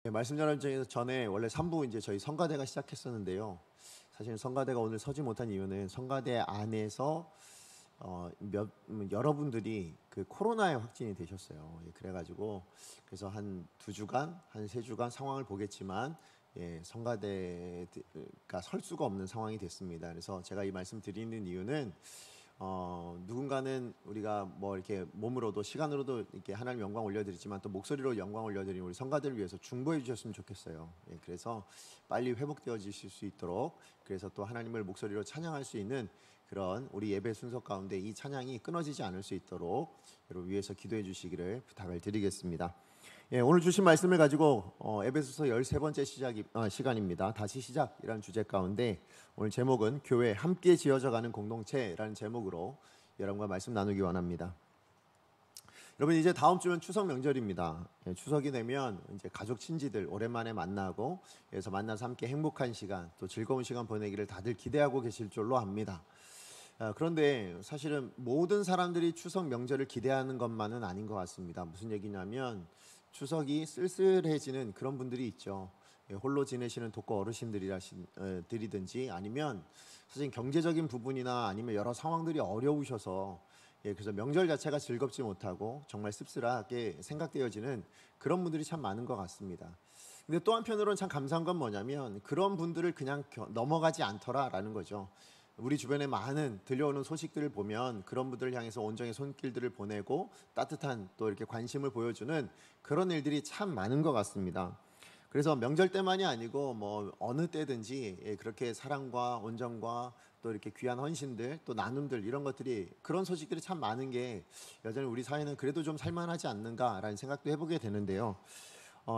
네, 말씀 전에 원래 3부 이제 저희 성가대가 시작했었는데요. 사실 성가대가 오늘 서지 못한 이유는 성가대 안에서 여러분들이 그 코로나에 확진이 되셨어요. 그래가지고 그래서 한 2주간, 한 3주간 상황을 보겠지만 성가대가 설 수가 없는 상황이 됐습니다. 그래서 제가 이 말씀 드리는 이유는 누군가는 우리가 뭐 이렇게 몸으로도 시간으로도 이렇게 하나님 영광 올려드리지만 또 목소리로 영광 올려드리는 우리 성가들을 위해서 중보해 주셨으면 좋겠어요. 그래서 빨리 회복되어지실 수 있도록, 그래서 또 하나님을 목소리로 찬양할 수 있는 그런 우리 예배 순서 가운데 이 찬양이 끊어지지 않을 수 있도록 여러분 위해서 기도해 주시기를 부탁을 드리겠습니다. 오늘 주신 말씀을 가지고 에베소서 13번째 시간입니다. 다시 시작이라는 주제 가운데 오늘 제목은 교회 함께 지어져가는 공동체라는 제목으로 여러분과 말씀 나누기 원합니다. 여러분, 이제 다음 주면 추석 명절입니다. 추석이 되면 이제 가족 친지들 오랜만에 만나고, 그래서 만나서 함께 행복한 시간, 또 즐거운 시간 보내기를 다들 기대하고 계실 줄로 압니다. 그런데 사실은 모든 사람들이 추석 명절을 기대하는 것만은 아닌 것 같습니다. 무슨 얘기냐면 추석이 쓸쓸해지는 그런 분들이 있죠. 홀로 지내시는 독거 어르신들이든지 아니면 사실 경제적인 부분이나 아니면 여러 상황들이 어려우셔서 그래서 명절 자체가 즐겁지 못하고 정말 씁쓸하게 생각되어지는 그런 분들이 참 많은 것 같습니다. 근데 또 한편으로는 참 감사한 건 뭐냐면 그런 분들을 그냥 넘어가지 않더라라는 거죠. 우리 주변에 많은 들려오는 소식들을 보면 그런 분들을 향해서 온정의 손길들을 보내고 따뜻한 또 이렇게 관심을 보여주는 그런 일들이 참 많은 것 같습니다. 그래서 명절 때만이 아니고 뭐 어느 때든지 그렇게 사랑과 온정과 또 이렇게 귀한 헌신들 또 나눔들 이런 것들이, 그런 소식들이 참 많은 게 여전히 우리 사회는 그래도 좀 살만하지 않는가라는 생각도 해보게 되는데요.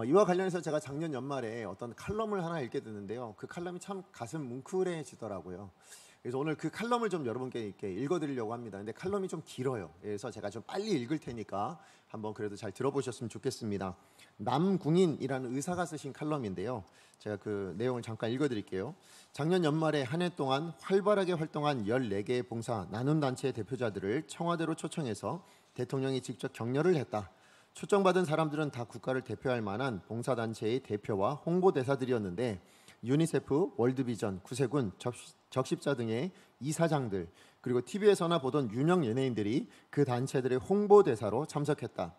이와 관련해서 제가 작년 연말에 어떤 칼럼을 하나 읽게 됐는데요. 그 칼럼이 참 가슴 뭉클해지더라고요. 그래서 오늘 그 칼럼을 좀 여러분께 이렇게 읽어드리려고 합니다. 근데 칼럼이 좀 길어요. 그래서 제가 좀 빨리 읽을 테니까 한번 그래도 잘 들어보셨으면 좋겠습니다. 남궁인이라는 의사가 쓰신 칼럼인데요. 제가 그 내용을 잠깐 읽어드릴게요. 작년 연말에 한 해 동안 활발하게 활동한 14개의 봉사 나눔단체의 대표자들을 청와대로 초청해서 대통령이 직접 격려를 했다. 초청받은 사람들은 다 국가를 대표할 만한 봉사단체의 대표와 홍보대사들이었는데 유니세프, 월드비전, 구세군, 적십자 등의 이사장들, 그리고 TV에서나 보던 유명 연예인들이 그 단체들의 홍보대사로 참석했다.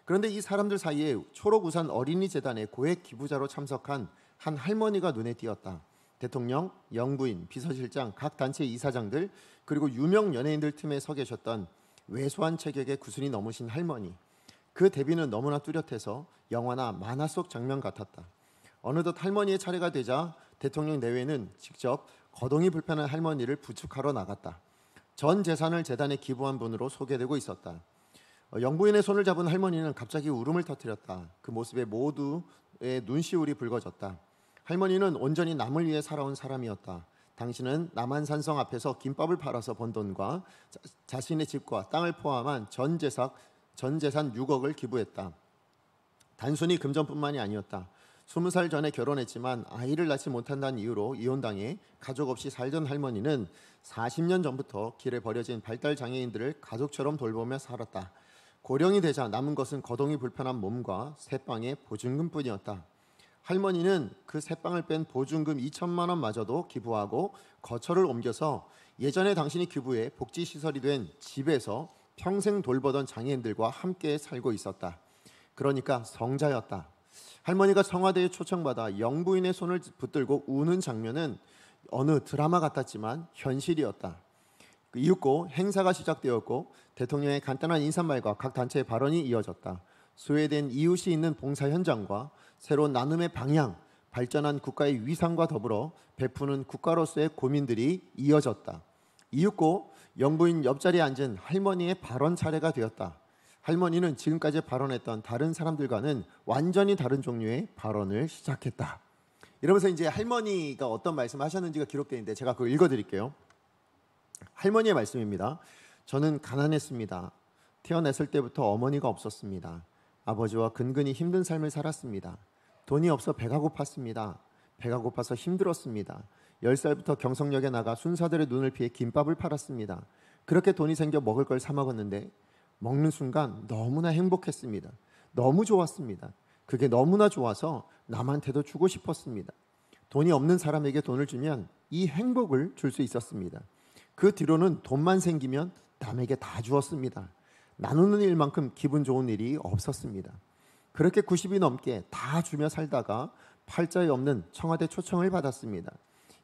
그런데 이 사람들 사이에 초록우산 어린이재단의 고액 기부자로 참석한 한 할머니가 눈에 띄었다. 대통령, 영부인, 비서실장, 각 단체 이사장들, 그리고 유명 연예인들 틈에 서 계셨던 왜소한 체격의 구순이 넘으신 할머니. 그 대비는 너무나 뚜렷해서 영화나 만화 속 장면 같았다. 어느덧 할머니의 차례가 되자 대통령 내외는 직접 거동이 불편한 할머니를 부축하러 나갔다. 전 재산을 재단에 기부한 분으로 소개되고 있었다. 영부인의 손을 잡은 할머니는 갑자기 울음을 터뜨렸다. 그 모습에 모두의 눈시울이 붉어졌다. 할머니는 온전히 남을 위해 살아온 사람이었다. 당신은 남한산성 앞에서 김밥을 팔아서 번 돈과 자신의 집과 땅을 포함한 전 재산 6억을 기부했다. 단순히 금전뿐만이 아니었다. 20살 전에 결혼했지만 아이를 낳지 못한다는 이유로 이혼당해 가족 없이 살던 할머니는 40년 전부터 길에 버려진 발달장애인들을 가족처럼 돌보며 살았다. 고령이 되자 남은 것은 거동이 불편한 몸과 새빵의 보증금뿐이었다. 할머니는 그 새빵을 뺀 보증금 2천만 원마저도 기부하고 거처를 옮겨서 예전에 당신이 기부해 복지시설이 된 집에서 평생 돌보던 장애인들과 함께 살고 있었다. 그러니까 성자였다. 할머니가 청와대에 초청받아 영부인의 손을 붙들고 우는 장면은 어느 드라마 같았지만 현실이었다. 이윽고 행사가 시작되었고 대통령의 간단한 인사말과 각 단체의 발언이 이어졌다. 소외된 이웃이 있는 봉사 현장과 새로운 나눔의 방향, 발전한 국가의 위상과 더불어 베푸는 국가로서의 고민들이 이어졌다. 이윽고 영부인 옆자리에 앉은 할머니의 발언 차례가 되었다. 할머니는 지금까지 발언했던 다른 사람들과는 완전히 다른 종류의 발언을 시작했다. 이러면서 이제 할머니가 어떤 말씀을 하셨는지가 기록되어 있는데 제가 그거 읽어드릴게요. 할머니의 말씀입니다. 저는 가난했습니다. 태어났을 때부터 어머니가 없었습니다. 아버지와 근근히 힘든 삶을 살았습니다. 돈이 없어 배가 고팠습니다. 배가 고파서 힘들었습니다. 10살부터 경성역에 나가 순사들의 눈을 피해 김밥을 팔았습니다. 그렇게 돈이 생겨 먹을 걸 사 먹었는데 먹는 순간 너무나 행복했습니다. 너무 좋았습니다. 그게 너무나 좋아서 남한테도 주고 싶었습니다. 돈이 없는 사람에게 돈을 주면 이 행복을 줄 수 있었습니다. 그 뒤로는 돈만 생기면 남에게 다 주었습니다. 나누는 일만큼 기분 좋은 일이 없었습니다. 그렇게 90이 넘게 다 주며 살다가 팔자에 없는 청와대 초청을 받았습니다.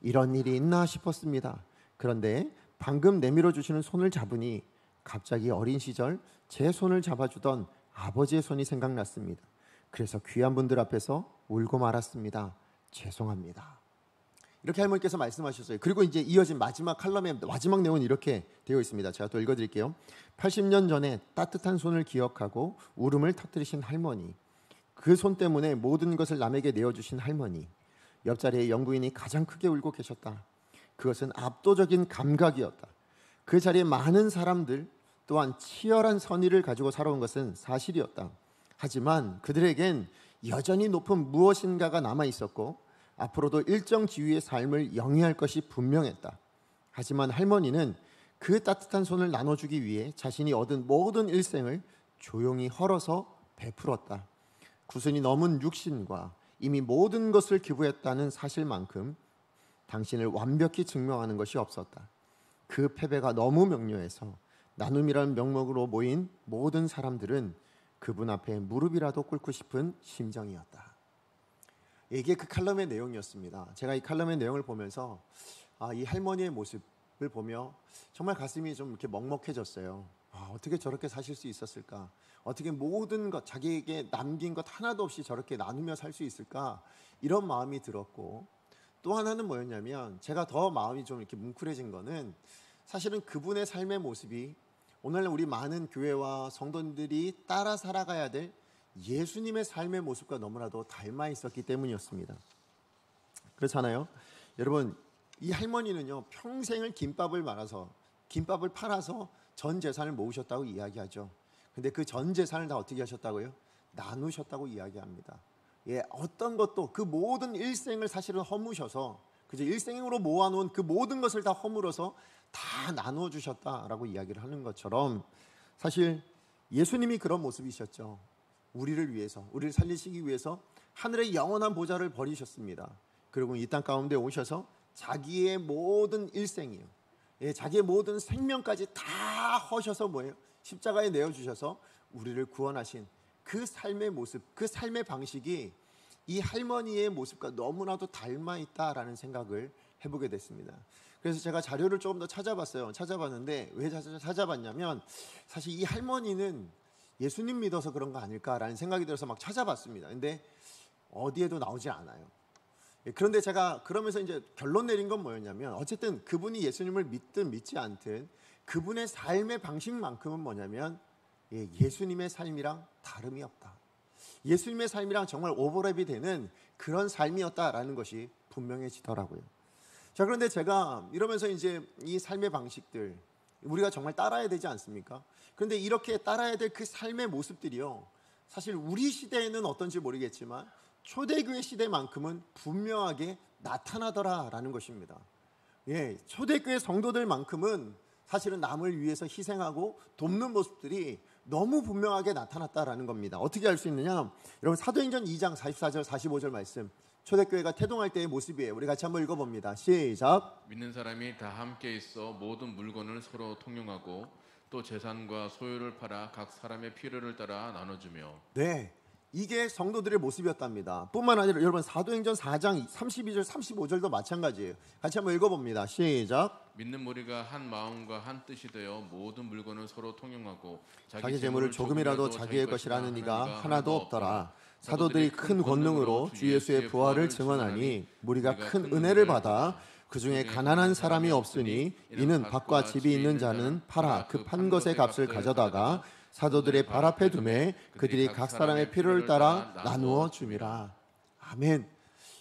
이런 일이 있나 싶었습니다. 그런데 방금 내밀어 주시는 손을 잡으니 갑자기 어린 시절 제 손을 잡아주던 아버지의 손이 생각났습니다. 그래서 귀한 분들 앞에서 울고 말았습니다. 죄송합니다. 이렇게 할머니께서 말씀하셨어요. 그리고 이제 이어진 마지막 칼럼의 마지막 내용은 이렇게 되어 있습니다. 제가 또 읽어드릴게요. 80년 전에 따뜻한 손을 기억하고 울음을 터뜨리신 할머니, 그 손 때문에 모든 것을 남에게 내어주신 할머니, 옆자리에 영부인이 가장 크게 울고 계셨다. 그것은 압도적인 감각이었다. 그 자리에 많은 사람들 또한 치열한 선의를 가지고 살아온 것은 사실이었다. 하지만 그들에겐 여전히 높은 무엇인가가 남아 있었고 앞으로도 일정 지위의 삶을 영위할 것이 분명했다. 하지만 할머니는 그 따뜻한 손을 나눠주기 위해 자신이 얻은 모든 일생을 조용히 헐어서 베풀었다. 구순이 넘은 육신과 이미 모든 것을 기부했다는 사실만큼 당신을 완벽히 증명하는 것이 없었다. 그 패배가 너무 명료해서 나눔이라는 명목으로 모인 모든 사람들은 그분 앞에 무릎이라도 꿇고 싶은 심정이었다. 이게 그 칼럼의 내용이었습니다. 제가 이 칼럼의 내용을 보면서 이 할머니의 모습을 보며 정말 가슴이 좀 이렇게 먹먹해졌어요. 어떻게 저렇게 사실 수 있었을까? 어떻게 모든 것, 자기에게 남긴 것 하나도 없이 저렇게 나누며 살 수 있을까? 이런 마음이 들었고, 또 하나는 뭐였냐면 제가 더 마음이 좀 이렇게 뭉클해진 거는 사실은 그분의 삶의 모습이 오늘날 우리 많은 교회와 성도들이 따라 살아가야 될 예수님의 삶의 모습과 너무나도 닮아 있었기 때문이었습니다. 그렇잖아요. 여러분, 이 할머니는요 평생을 김밥을 팔아서 전 재산을 모으셨다고 이야기하죠. 근데 그 전 재산을 다 어떻게 하셨다고요? 나누셨다고 이야기합니다. 어떤 것도 그 모든 일생을 사실은 허무셔서 그저 일생으로 모아놓은 그 모든 것을 다 허물어서 다 나누어 주셨다라고 이야기를 하는 것처럼 사실 예수님이 그런 모습이셨죠. 우리를 위해서, 우리를 살리시기 위해서 하늘의 영원한 보좌를 버리셨습니다. 그리고 이 땅 가운데 오셔서 자기의 모든 일생이요, 자기의 모든 생명까지 다 허셔서 뭐예요? 십자가에 내어주셔서 우리를 구원하신 그 삶의 모습, 그 삶의 방식이 이 할머니의 모습과 너무나도 닮아 있다라는 생각을 해보게 됐습니다. 그래서 제가 자료를 조금 더 찾아봤는데 왜 찾아봤냐면 사실 이 할머니는 예수님 믿어서 그런 거 아닐까라는 생각이 들어서 막 찾아봤습니다. 근데 어디에도 나오지 않아요. 그런데 제가 그러면서 이제 결론 내린 건 뭐였냐면 어쨌든 그분이 예수님을 믿든 믿지 않든 그분의 삶의 방식만큼은 뭐냐면 예수님의 삶이랑 다름이 없다. 예수님의 삶이랑 정말 오버랩이 되는 그런 삶이었다라는 것이 분명해지더라고요. 자, 그런데 제가 이러면서 이제 이 삶의 방식들 우리가 정말 따라야 되지 않습니까? 그런데 이렇게 따라야 될 그 삶의 모습들이요, 사실 우리 시대에는 어떤지 모르겠지만 초대교회 시대만큼은 분명하게 나타나더라라는 것입니다. 초대교회 성도들만큼은 사실은 남을 위해서 희생하고 돕는 모습들이 너무 분명하게 나타났다라는 겁니다. 어떻게 알 수 있느냐? 여러분 사도행전 2장 44절 45절 말씀, 초대교회가 태동할 때의 모습이에요. 우리 같이 한번 읽어봅니다. 시작. 믿는 사람이 다 함께 있어 모든 물건을 서로 통용하고 또 재산과 소유를 팔아 각 사람의 필요를 따라 나눠주며. 네, 이게 성도들의 모습이었답니다. 뿐만 아니라 여러분 사도행전 4장 32절 35절도 마찬가지예요. 같이 한번 읽어봅니다. 시작. 믿는 무리가 한 마음과 한 뜻이 되어 모든 물건을 서로 통용하고 자기 재물을 조금이라도 자기의 것이라는 이가 하나도 없더라. 사도들이 큰 권능으로 주 예수의 부활을 증언하니 무리가 큰 은혜를 받아 그 중에 가난한 사람이 없으니 이는 밭과 집이 있는 자는 팔아 그 판 것의 값을 가져다가 사도들의 발 앞에 두매 그들이 각 사람의 필요를 따라 나누어 줌이라. 아멘.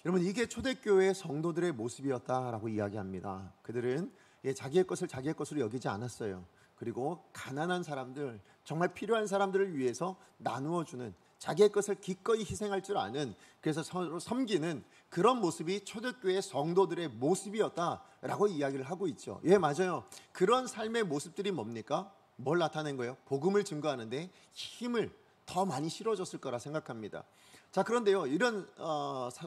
여러분, 이게 초대교회의 성도들의 모습이었다라고 이야기합니다. 그들은 자기의 것을 자기의 것으로 여기지 않았어요. 그리고 가난한 사람들, 정말 필요한 사람들을 위해서 나누어 주는, 자기의 것을 기꺼이 희생할 줄 아는, 그래서 서로 섬기는 그런 모습이 초대교회 성도들의 모습이었다라고 이야기를 하고 있죠. 맞아요. 그런 삶의 모습들이 뭡니까? 뭘 나타낸 거예요? 복음을 증거하는데 힘을 더 많이 실어줬을 거라 생각합니다. 자, 그런데요, 이런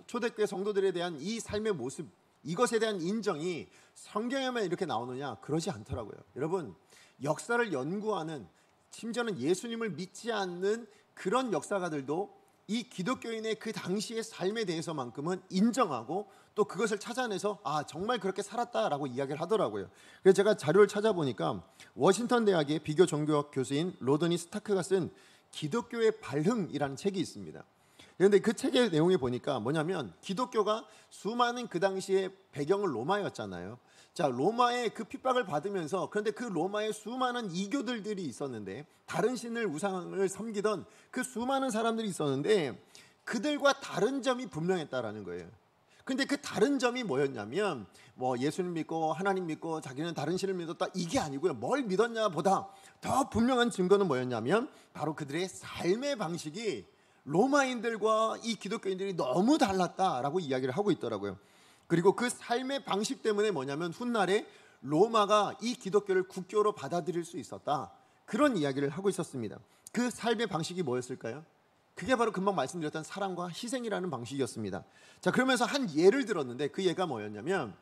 초대교회 성도들에 대한 이 삶의 모습, 이것에 대한 인정이 성경에만 이렇게 나오느냐? 그러지 않더라고요. 여러분, 역사를 연구하는, 심지어는 예수님을 믿지 않는 그런 역사가들도 이 기독교인의 그 당시의 삶에 대해서만큼은 인정하고 또 그것을 찾아내서 정말 그렇게 살았다라고 이야기를 하더라고요. 그래서 제가 자료를 찾아보니까 워싱턴 대학의 비교 종교학 교수인 로더니 스타크가 쓴 기독교의 발흥이라는 책이 있습니다. 그런데 그 책의 내용에 보니까 뭐냐면, 기독교가 수많은 그 당시의 배경은 로마였잖아요. 자, 로마의 그 핍박을 받으면서, 그런데 그 로마에 수많은 이교들이 있었는데, 다른 신을, 우상을 섬기던 그 수많은 사람들이 있었는데, 그들과 다른 점이 분명했다라는 거예요. 근데 그 다른 점이 뭐였냐면, 예수님 믿고 하나님 믿고 자기는 다른 신을 믿었다, 이게 아니고요. 뭘 믿었냐 보다 더 분명한 증거는 뭐였냐면, 바로 그들의 삶의 방식이 로마인들과 이 기독교인들이 너무 달랐다라고 이야기를 하고 있더라고요. 그리고 그 삶의 방식 때문에 뭐냐면, 훗날에 로마가 이 기독교를 국교로 받아들일 수 있었다, 그런 이야기를 하고 있었습니다. 그 삶의 방식이 뭐였을까요? 그게 바로 금방 말씀드렸던 사랑과 희생이라는 방식이었습니다. 자, 그러면서 한 예를 들었는데, 그 예가 뭐였냐면,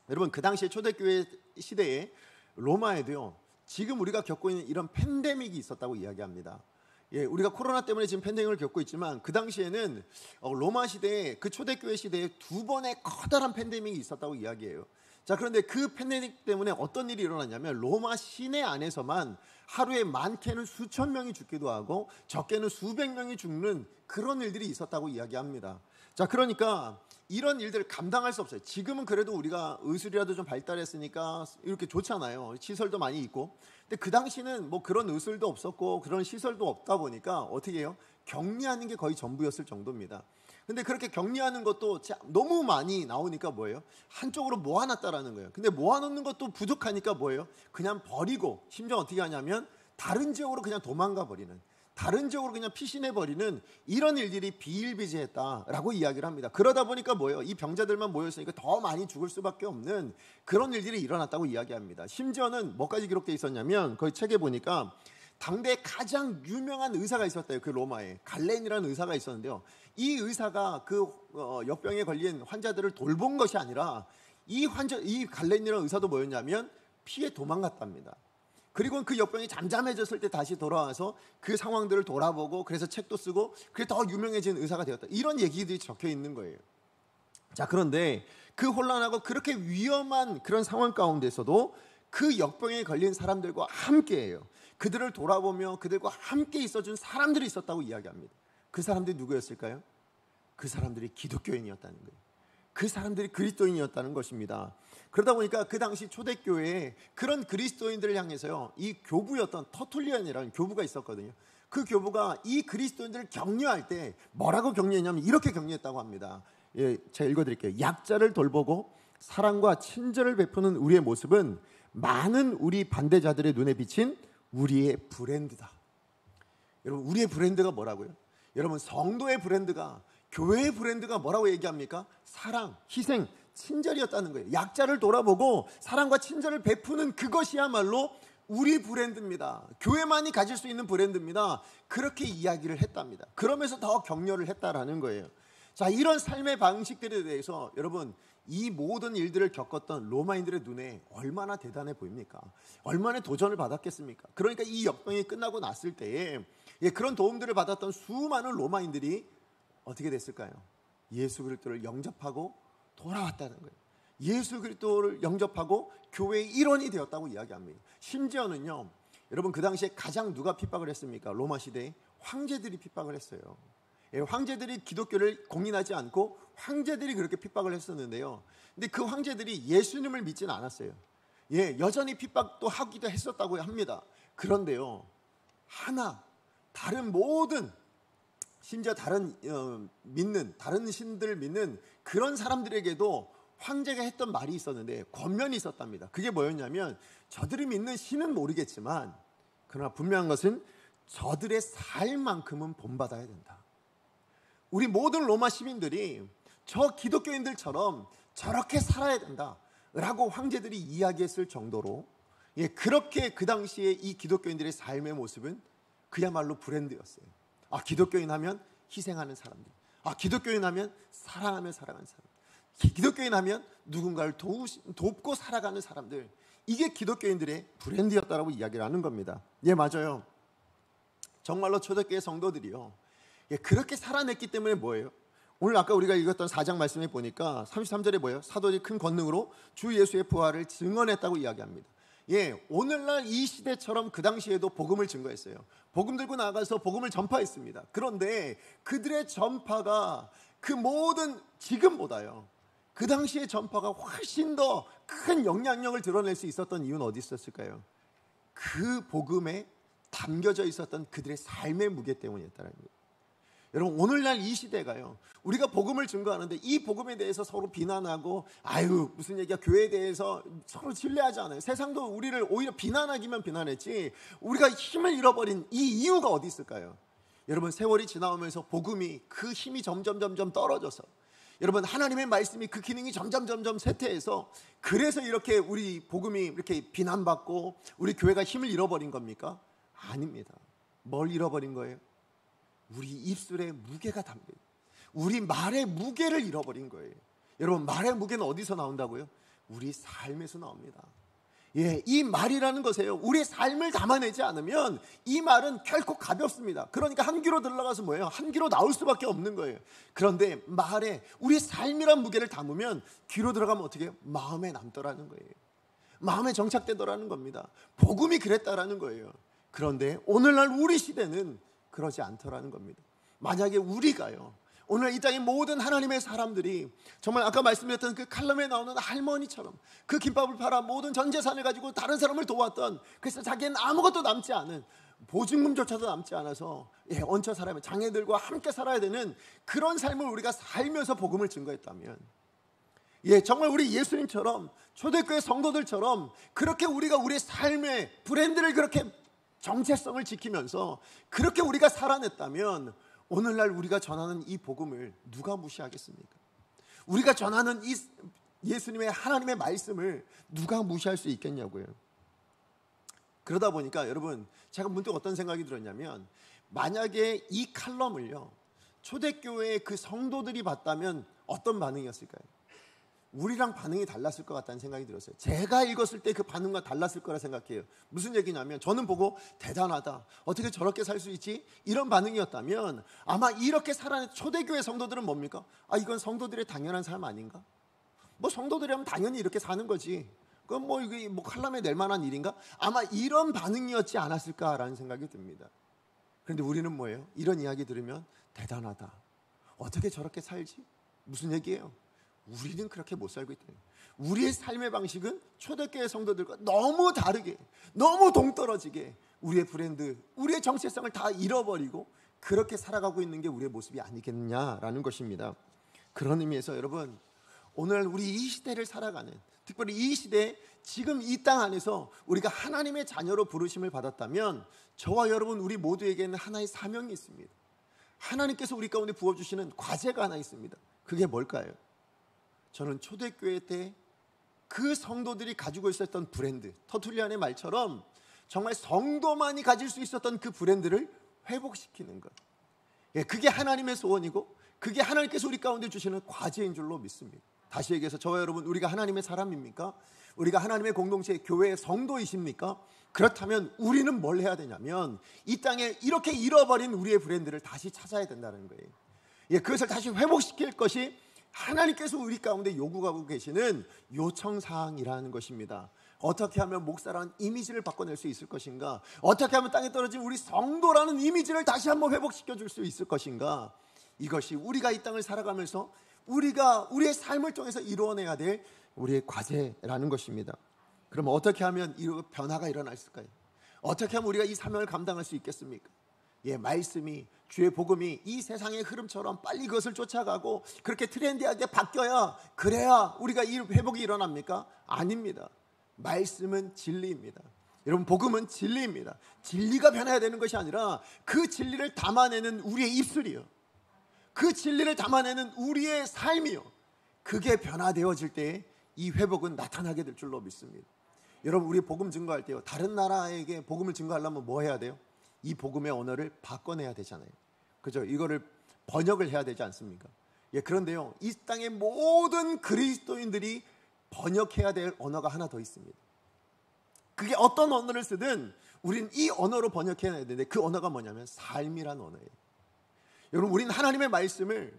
여러분, 그 당시에 초대교회 시대에 로마에도요, 지금 우리가 겪고 있는 이런 팬데믹이 있었다고 이야기합니다. 우리가 코로나 때문에 지금 팬데믹을 겪고 있지만, 그 당시에는 로마 시대에, 그 초대교회 시대에 2번의 커다란 팬데믹이 있었다고 이야기해요. 자, 그런데 그 팬데믹 때문에 어떤 일이 일어났냐면, 로마 시내 안에서만 하루에 많게는 수천 명이 죽기도 하고 적게는 수백 명이 죽는 그런 일들이 있었다고 이야기합니다. 자, 그러니까 이런 일들을 감당할 수 없어요. 지금은 그래도 우리가 의술이라도 좀 발달했으니까 이렇게 좋잖아요. 시설도 많이 있고. 근데 그 당시는 그런 의술도 없었고 그런 시설도 없다 보니까 어떻게 해요? 격리하는 게 거의 전부였을 정도입니다. 근데 그렇게 격리하는 것도 너무 많이 나오니까 뭐예요? 한쪽으로 모아놨다라는 거예요. 근데 모아놓는 것도 부족하니까 뭐예요? 그냥 버리고, 심지어 어떻게 하냐면 다른 지역으로 그냥 도망가 버리는, 다른 지역으로 그냥 피신해버리는 이런 일들이 비일비재했다라고 이야기를 합니다. 그러다 보니까 뭐예요? 이 병자들만 모였으니까 더 많이 죽을 수밖에 없는 그런 일들이 일어났다고 이야기합니다. 심지어는 뭐까지 기록되어 있었냐면, 거기 책에 보니까 당대 가장 유명한 의사가 있었대요. 그 로마에 갈렌이라는 의사가 있었는데요, 이 의사가 그 역병에 걸린 환자들을 돌본 것이 아니라 이 갈렌이라는 의사도 뭐였냐면 피해 도망갔답니다. 그리고 그 역병이 잠잠해졌을 때 다시 돌아와서 그 상황들을 돌아보고, 그래서 책도 쓰고, 그게 더 유명해진 의사가 되었다, 이런 얘기들이 적혀 있는 거예요. 자, 그런데 그 혼란하고 그렇게 위험한 그런 상황 가운데서도 그 역병에 걸린 사람들과 함께해요. 그들을 돌아보며 그들과 함께 있어준 사람들이 있었다고 이야기합니다. 그 사람들이 누구였을까요? 그 사람들이 기독교인이었다는 거예요. 그 사람들이 그리스도인이었다는 것입니다. 그러다 보니까 그 당시 초대교회에 그런 그리스도인들을 향해서요, 이 교부였던 터툴리안이라는 교부가 있었거든요. 그 교부가 이 그리스도인들을 격려할 때 뭐라고 격려했냐면 이렇게 격려했다고 합니다. 제가 읽어드릴게요. 약자를 돌보고 사랑과 친절을 베푸는 우리의 모습은 많은 우리 반대자들의 눈에 비친 우리의 브랜드다. 여러분, 우리의 브랜드가 뭐라고요? 여러분, 성도의 브랜드가, 교회의 브랜드가 뭐라고 얘기합니까? 사랑, 희생, 친절이었다는 거예요. 약자를 돌아보고 사랑과 친절을 베푸는 그것이야말로 우리 브랜드입니다. 교회만이 가질 수 있는 브랜드입니다. 그렇게 이야기를 했답니다. 그러면서 더 격려를 했다라는 거예요. 자, 이런 삶의 방식들에 대해서 여러분, 이 모든 일들을 겪었던 로마인들의 눈에 얼마나 대단해 보입니까? 얼마나 도전을 받았겠습니까? 그러니까 이 역병이 끝나고 났을 때에 그런 도움들을 받았던 수많은 로마인들이 어떻게 됐을까요? 예수 그리스도를 영접하고 돌아왔다는 거예요. 예수 그리스도를 영접하고 교회의 일원이 되었다고 이야기합니다. 심지어는요, 여러분, 그 당시에 가장 누가 핍박을 했습니까? 로마 시대에 황제들이 핍박을 했어요. 황제들이 기독교를 공인하지 않고 황제들이 그렇게 핍박을 했었는데요, 근데 그 황제들이 예수님을 믿지는 않았어요. 여전히 핍박도 하기도 했었다고 합니다. 그런데요, 다른 모든, 심지어 다른 다른 신들을 믿는 그런 사람들에게도 황제가 했던 말이 있었는데, 권면이 있었답니다. 그게 뭐였냐면, 저들이 믿는 신은 모르겠지만 그러나 분명한 것은 저들의 삶만큼은 본받아야 된다. 우리 모든 로마 시민들이 저 기독교인들처럼 저렇게 살아야 된다라고 황제들이 이야기했을 정도로, 그렇게 그 당시에 이 기독교인들의 삶의 모습은 그야말로 브랜드였어요. 기독교인 하면 희생하는 사람들. 기독교인 하면 사랑하며 살아가는 사람. 기독교인 하면 누군가를 돕고 살아가는 사람들. 이게 기독교인들의 브랜드였다라고 이야기를 하는 겁니다. 예, 맞아요. 정말로 초대교회 성도들이요, 그렇게 살아냈기 때문에 뭐예요? 오늘 아까 우리가 읽었던 4장 말씀에 보니까 33절에 뭐예요? 사도들이 큰 권능으로 주 예수의 부활을 증언했다고 이야기합니다. 오늘날 이 시대처럼 그 당시에도 복음을 증거했어요. 복음 들고 나가서 복음을 전파했습니다. 그런데 그들의 전파가 그 모든 지금보다요, 그 당시의 전파가 훨씬 더 큰 영향력을 드러낼 수 있었던 이유는 어디 있었을까요? 그 복음에 담겨져 있었던 그들의 삶의 무게 때문이었다는 거예요. 여러분, 오늘날 이 시대가요, 우리가 복음을 증거하는데 이 복음에 대해서 서로 비난하고, 무슨 얘기야, 교회에 대해서 서로 신뢰하지 않아요. 세상도 우리를 오히려 비난하기만 비난했지, 우리가 힘을 잃어버린 이 이유가 어디 있을까요? 여러분, 세월이 지나오면서 복음이 그 힘이 점점 떨어져서, 여러분, 하나님의 말씀이 그 기능이 점점 쇠퇴해서, 그래서 이렇게 우리 복음이 이렇게 비난받고 우리 교회가 힘을 잃어버린 겁니까? 아닙니다. 뭘 잃어버린 거예요? 우리 입술에 무게가 담겨요. 우리 말의 무게를 잃어버린 거예요. 여러분, 말의 무게는 어디서 나온다고요? 우리 삶에서 나옵니다. 이 말이라는 것이에요. 우리의 삶을 담아내지 않으면 이 말은 결코 가볍습니다. 그러니까 한 귀로 들어가서 뭐예요? 한 귀로 나올 수밖에 없는 거예요. 그런데 말에 우리 삶이란 무게를 담으면 귀로 들어가면 어떻게 해요? 마음에 남더라는 거예요. 마음에 정착되더라는 겁니다. 복음이 그랬다라는 거예요. 그런데 오늘날 우리 시대는 그러지 않더라는 겁니다. 만약에 우리가요, 오늘 이 땅의 모든 하나님의 사람들이 정말 아까 말씀드렸던 그 칼럼에 나오는 할머니처럼 그 김밥을 팔아 모든 전 재산을 가지고 다른 사람을 도왔던, 그래서 자기는 아무것도 남지 않은, 보증금조차도 남지 않아서 얹혀 살아야, 장애들과 함께 살아야 되는 그런 삶을 우리가 살면서 복음을 증거했다면, 정말 우리 예수님처럼, 초대교회 성도들처럼 그렇게 우리가 우리의 삶의 브랜드를 그렇게 정체성을 지키면서 그렇게 우리가 살아냈다면, 오늘날 우리가 전하는 이 복음을 누가 무시하겠습니까? 우리가 전하는 이 예수님의 하나님의 말씀을 누가 무시할 수 있겠냐고요. 그러다 보니까 여러분, 제가 문득 어떤 생각이 들었냐면, 만약에 이 칼럼을요, 초대교회의 그 성도들이 봤다면 어떤 반응이었을까요? 우리랑 반응이 달랐을 것 같다는 생각이 들었어요. 제가 읽었을 때 그 반응과 달랐을 거라 생각해요. 무슨 얘기냐면, 저는 보고 대단하다, 어떻게 저렇게 살 수 있지? 이런 반응이었다면 아마 이렇게 살아낸 초대교회 성도들은 뭡니까? 이건 성도들의 당연한 삶 아닌가? 성도들이라면 당연히 이렇게 사는 거지, 그건 이게 칼럼에 낼 만한 일인가? 아마 이런 반응이었지 않았을까라는 생각이 듭니다. 그런데 우리는 뭐예요? 이런 이야기 들으면 대단하다, 어떻게 저렇게 살지? 무슨 얘기예요? 우리는 그렇게 못 살고 있다. 우리의 삶의 방식은 초대교회 성도들과 너무 다르게, 너무 동떨어지게 우리의 브랜드, 우리의 정체성을 다 잃어버리고 그렇게 살아가고 있는 게 우리의 모습이 아니겠느냐라는 것입니다. 그런 의미에서 여러분, 오늘 우리 이 시대를 살아가는, 특별히 이 시대에 지금 이 땅 안에서 우리가 하나님의 자녀로 부르심을 받았다면, 저와 여러분 우리 모두에게는 하나의 사명이 있습니다. 하나님께서 우리 가운데 부어주시는 과제가 하나 있습니다. 그게 뭘까요? 저는 초대교회 때 그 성도들이 가지고 있었던 브랜드, 터툴리안의 말처럼 정말 성도만이 가질 수 있었던 그 브랜드를 회복시키는 것, 그게 하나님의 소원이고 그게 하나님께서 우리 가운데 주시는 과제인 줄로 믿습니다. 다시 얘기해서, 저와 여러분, 우리가 하나님의 사람입니까? 우리가 하나님의 공동체, 교회의 성도이십니까? 그렇다면 우리는 뭘 해야 되냐면, 이 땅에 이렇게 잃어버린 우리의 브랜드를 다시 찾아야 된다는 거예요. 그것을 다시 회복시킬 것이 하나님께서 우리 가운데 요구하고 계시는 요청사항이라는 것입니다. 어떻게 하면 목사라는 이미지를 바꿔낼 수 있을 것인가? 어떻게 하면 땅에 떨어진 우리 성도라는 이미지를 다시 한번 회복시켜 줄 수 있을 것인가? 이것이 우리가 이 땅을 살아가면서 우리가 우리의 삶을 통해서 이루어내야 될 우리의 과제라는 것입니다. 그럼 어떻게 하면 이 변화가 일어났을까요? 어떻게 하면 우리가 이 사명을 감당할 수 있겠습니까? 말씀이, 주의 복음이 이 세상의 흐름처럼 빨리 그것을 쫓아가고 그렇게 트렌디하게 바뀌어야, 그래야 우리가 이 회복이 일어납니까? 아닙니다. 말씀은 진리입니다. 여러분, 복음은 진리입니다. 진리가 변해야 되는 것이 아니라 그 진리를 담아내는 우리의 입술이요, 그 진리를 담아내는 우리의 삶이요, 그게 변화되어질 때 이 회복은 나타나게 될 줄로 믿습니다. 여러분, 우리 복음 증거할 때요, 다른 나라에게 복음을 증거하려면 뭐 해야 돼요? 이 복음의 언어를 바꿔내야 되잖아요. 그죠? 이거를 번역을 해야 되지 않습니까? 예, 그런데요, 이 땅의 모든 그리스도인들이 번역해야 될 언어가 하나 더 있습니다. 그게 어떤 언어를 쓰든 우리는 이 언어로 번역해야 되는데, 그 언어가 뭐냐면 삶이란 언어예요. 여러분, 우리는 하나님의 말씀을,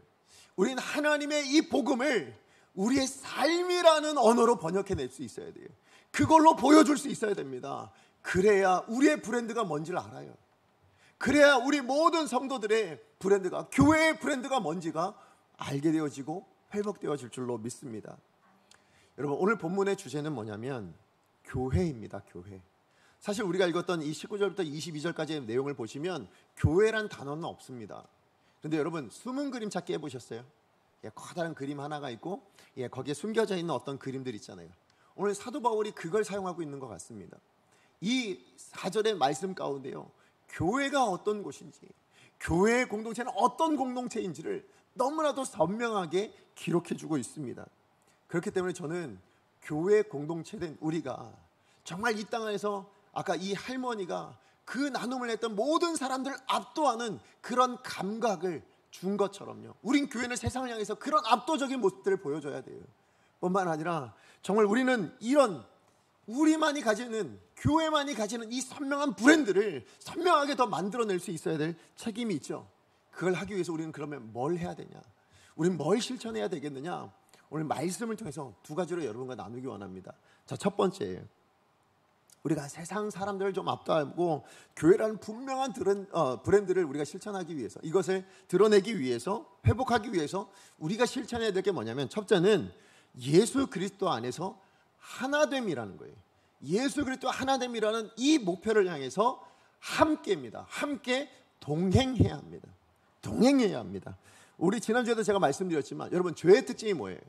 우리는 하나님의 이 복음을 우리의 삶이라는 언어로 번역해낼 수 있어야 돼요. 그걸로 보여줄 수 있어야 됩니다. 그래야 우리의 브랜드가 뭔지를 알아요. 그래야 우리 모든 성도들의 브랜드가, 교회의 브랜드가 뭔지가 알게 되어지고 회복되어질 줄로 믿습니다. 여러분, 오늘 본문의 주제는 뭐냐면 교회입니다. 교회. 사실 우리가 읽었던 이 19절부터 22절까지의 내용을 보시면 교회란 단어는 없습니다. 그런데 여러분, 숨은 그림 찾기 해보셨어요? 예, 커다란 그림 하나가 있고, 예, 거기에 숨겨져 있는 어떤 그림들 있잖아요. 오늘 사도 바울이 그걸 사용하고 있는 것 같습니다. 이 4절의 말씀 가운데요, 교회가 어떤 곳인지, 교회의 공동체는 어떤 공동체인지를 너무나도 선명하게 기록해주고 있습니다. 그렇기 때문에 저는 교회 공동체된 우리가 정말 이 땅 안에서 아까 이 할머니가 그 나눔을 했던 모든 사람들을 압도하는 그런 감각을 준 것처럼요, 우린 교회는 세상을 향해서 그런 압도적인 모습들을 보여줘야 돼요. 뿐만 아니라 정말 우리는 이런 우리만이 가지는, 교회만이 가지는 이 선명한 브랜드를 선명하게 더 만들어낼 수 있어야 될 책임이 있죠. 그걸 하기 위해서 우리는 그러면 뭘 해야 되냐, 우리는 뭘 실천해야 되겠느냐, 오늘 말씀을 통해서 두 가지로 여러분과 나누기 원합니다. 자, 첫 번째예요. 우리가 세상 사람들을 좀 압도하고 교회라는 분명한 브랜드를 우리가 실천하기 위해서, 이것을 드러내기 위해서, 회복하기 위해서 우리가 실천해야 될 게 뭐냐면, 첫째는 예수 그리스도 안에서 하나됨이라는 거예요. 예수 그리스도 하나됨이라는 이 목표를 향해서 함께입니다. 함께 동행해야 합니다. 동행해야 합니다. 우리 지난주에도 제가 말씀드렸지만, 여러분, 죄의 특징이 뭐예요?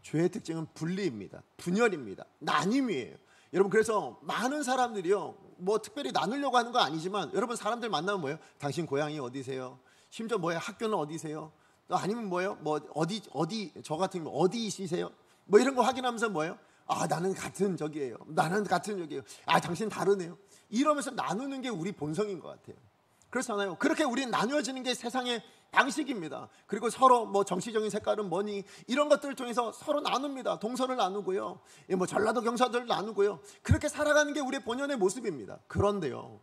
죄의 특징은 분리입니다. 분열입니다. 나눔이에요. 여러분, 그래서 많은 사람들이요, 뭐 특별히 나누려고 하는 거 아니지만, 여러분, 사람들 만나면 뭐예요? 당신 고향이 어디세요? 심지어 뭐예요? 학교는 어디세요? 또 아니면 뭐예요? 뭐 어디 저 같은 거 어디이시세요? 뭐 이런 거 확인하면서 뭐예요? 아, 나는 같은 저기예요. 나는 같은 저기예요. 아, 당신 다르네요. 이러면서 나누는 게 우리 본성인 것 같아요. 그렇잖아요. 그렇게 우리는 나누어지는 게 세상의 방식입니다. 그리고 서로 뭐 정치적인 색깔은 뭐니, 이런 것들을 통해서 서로 나눕니다. 동서를 나누고요, 뭐 전라도 경상도를 나누고요. 그렇게 살아가는 게 우리의 본연의 모습입니다. 그런데요,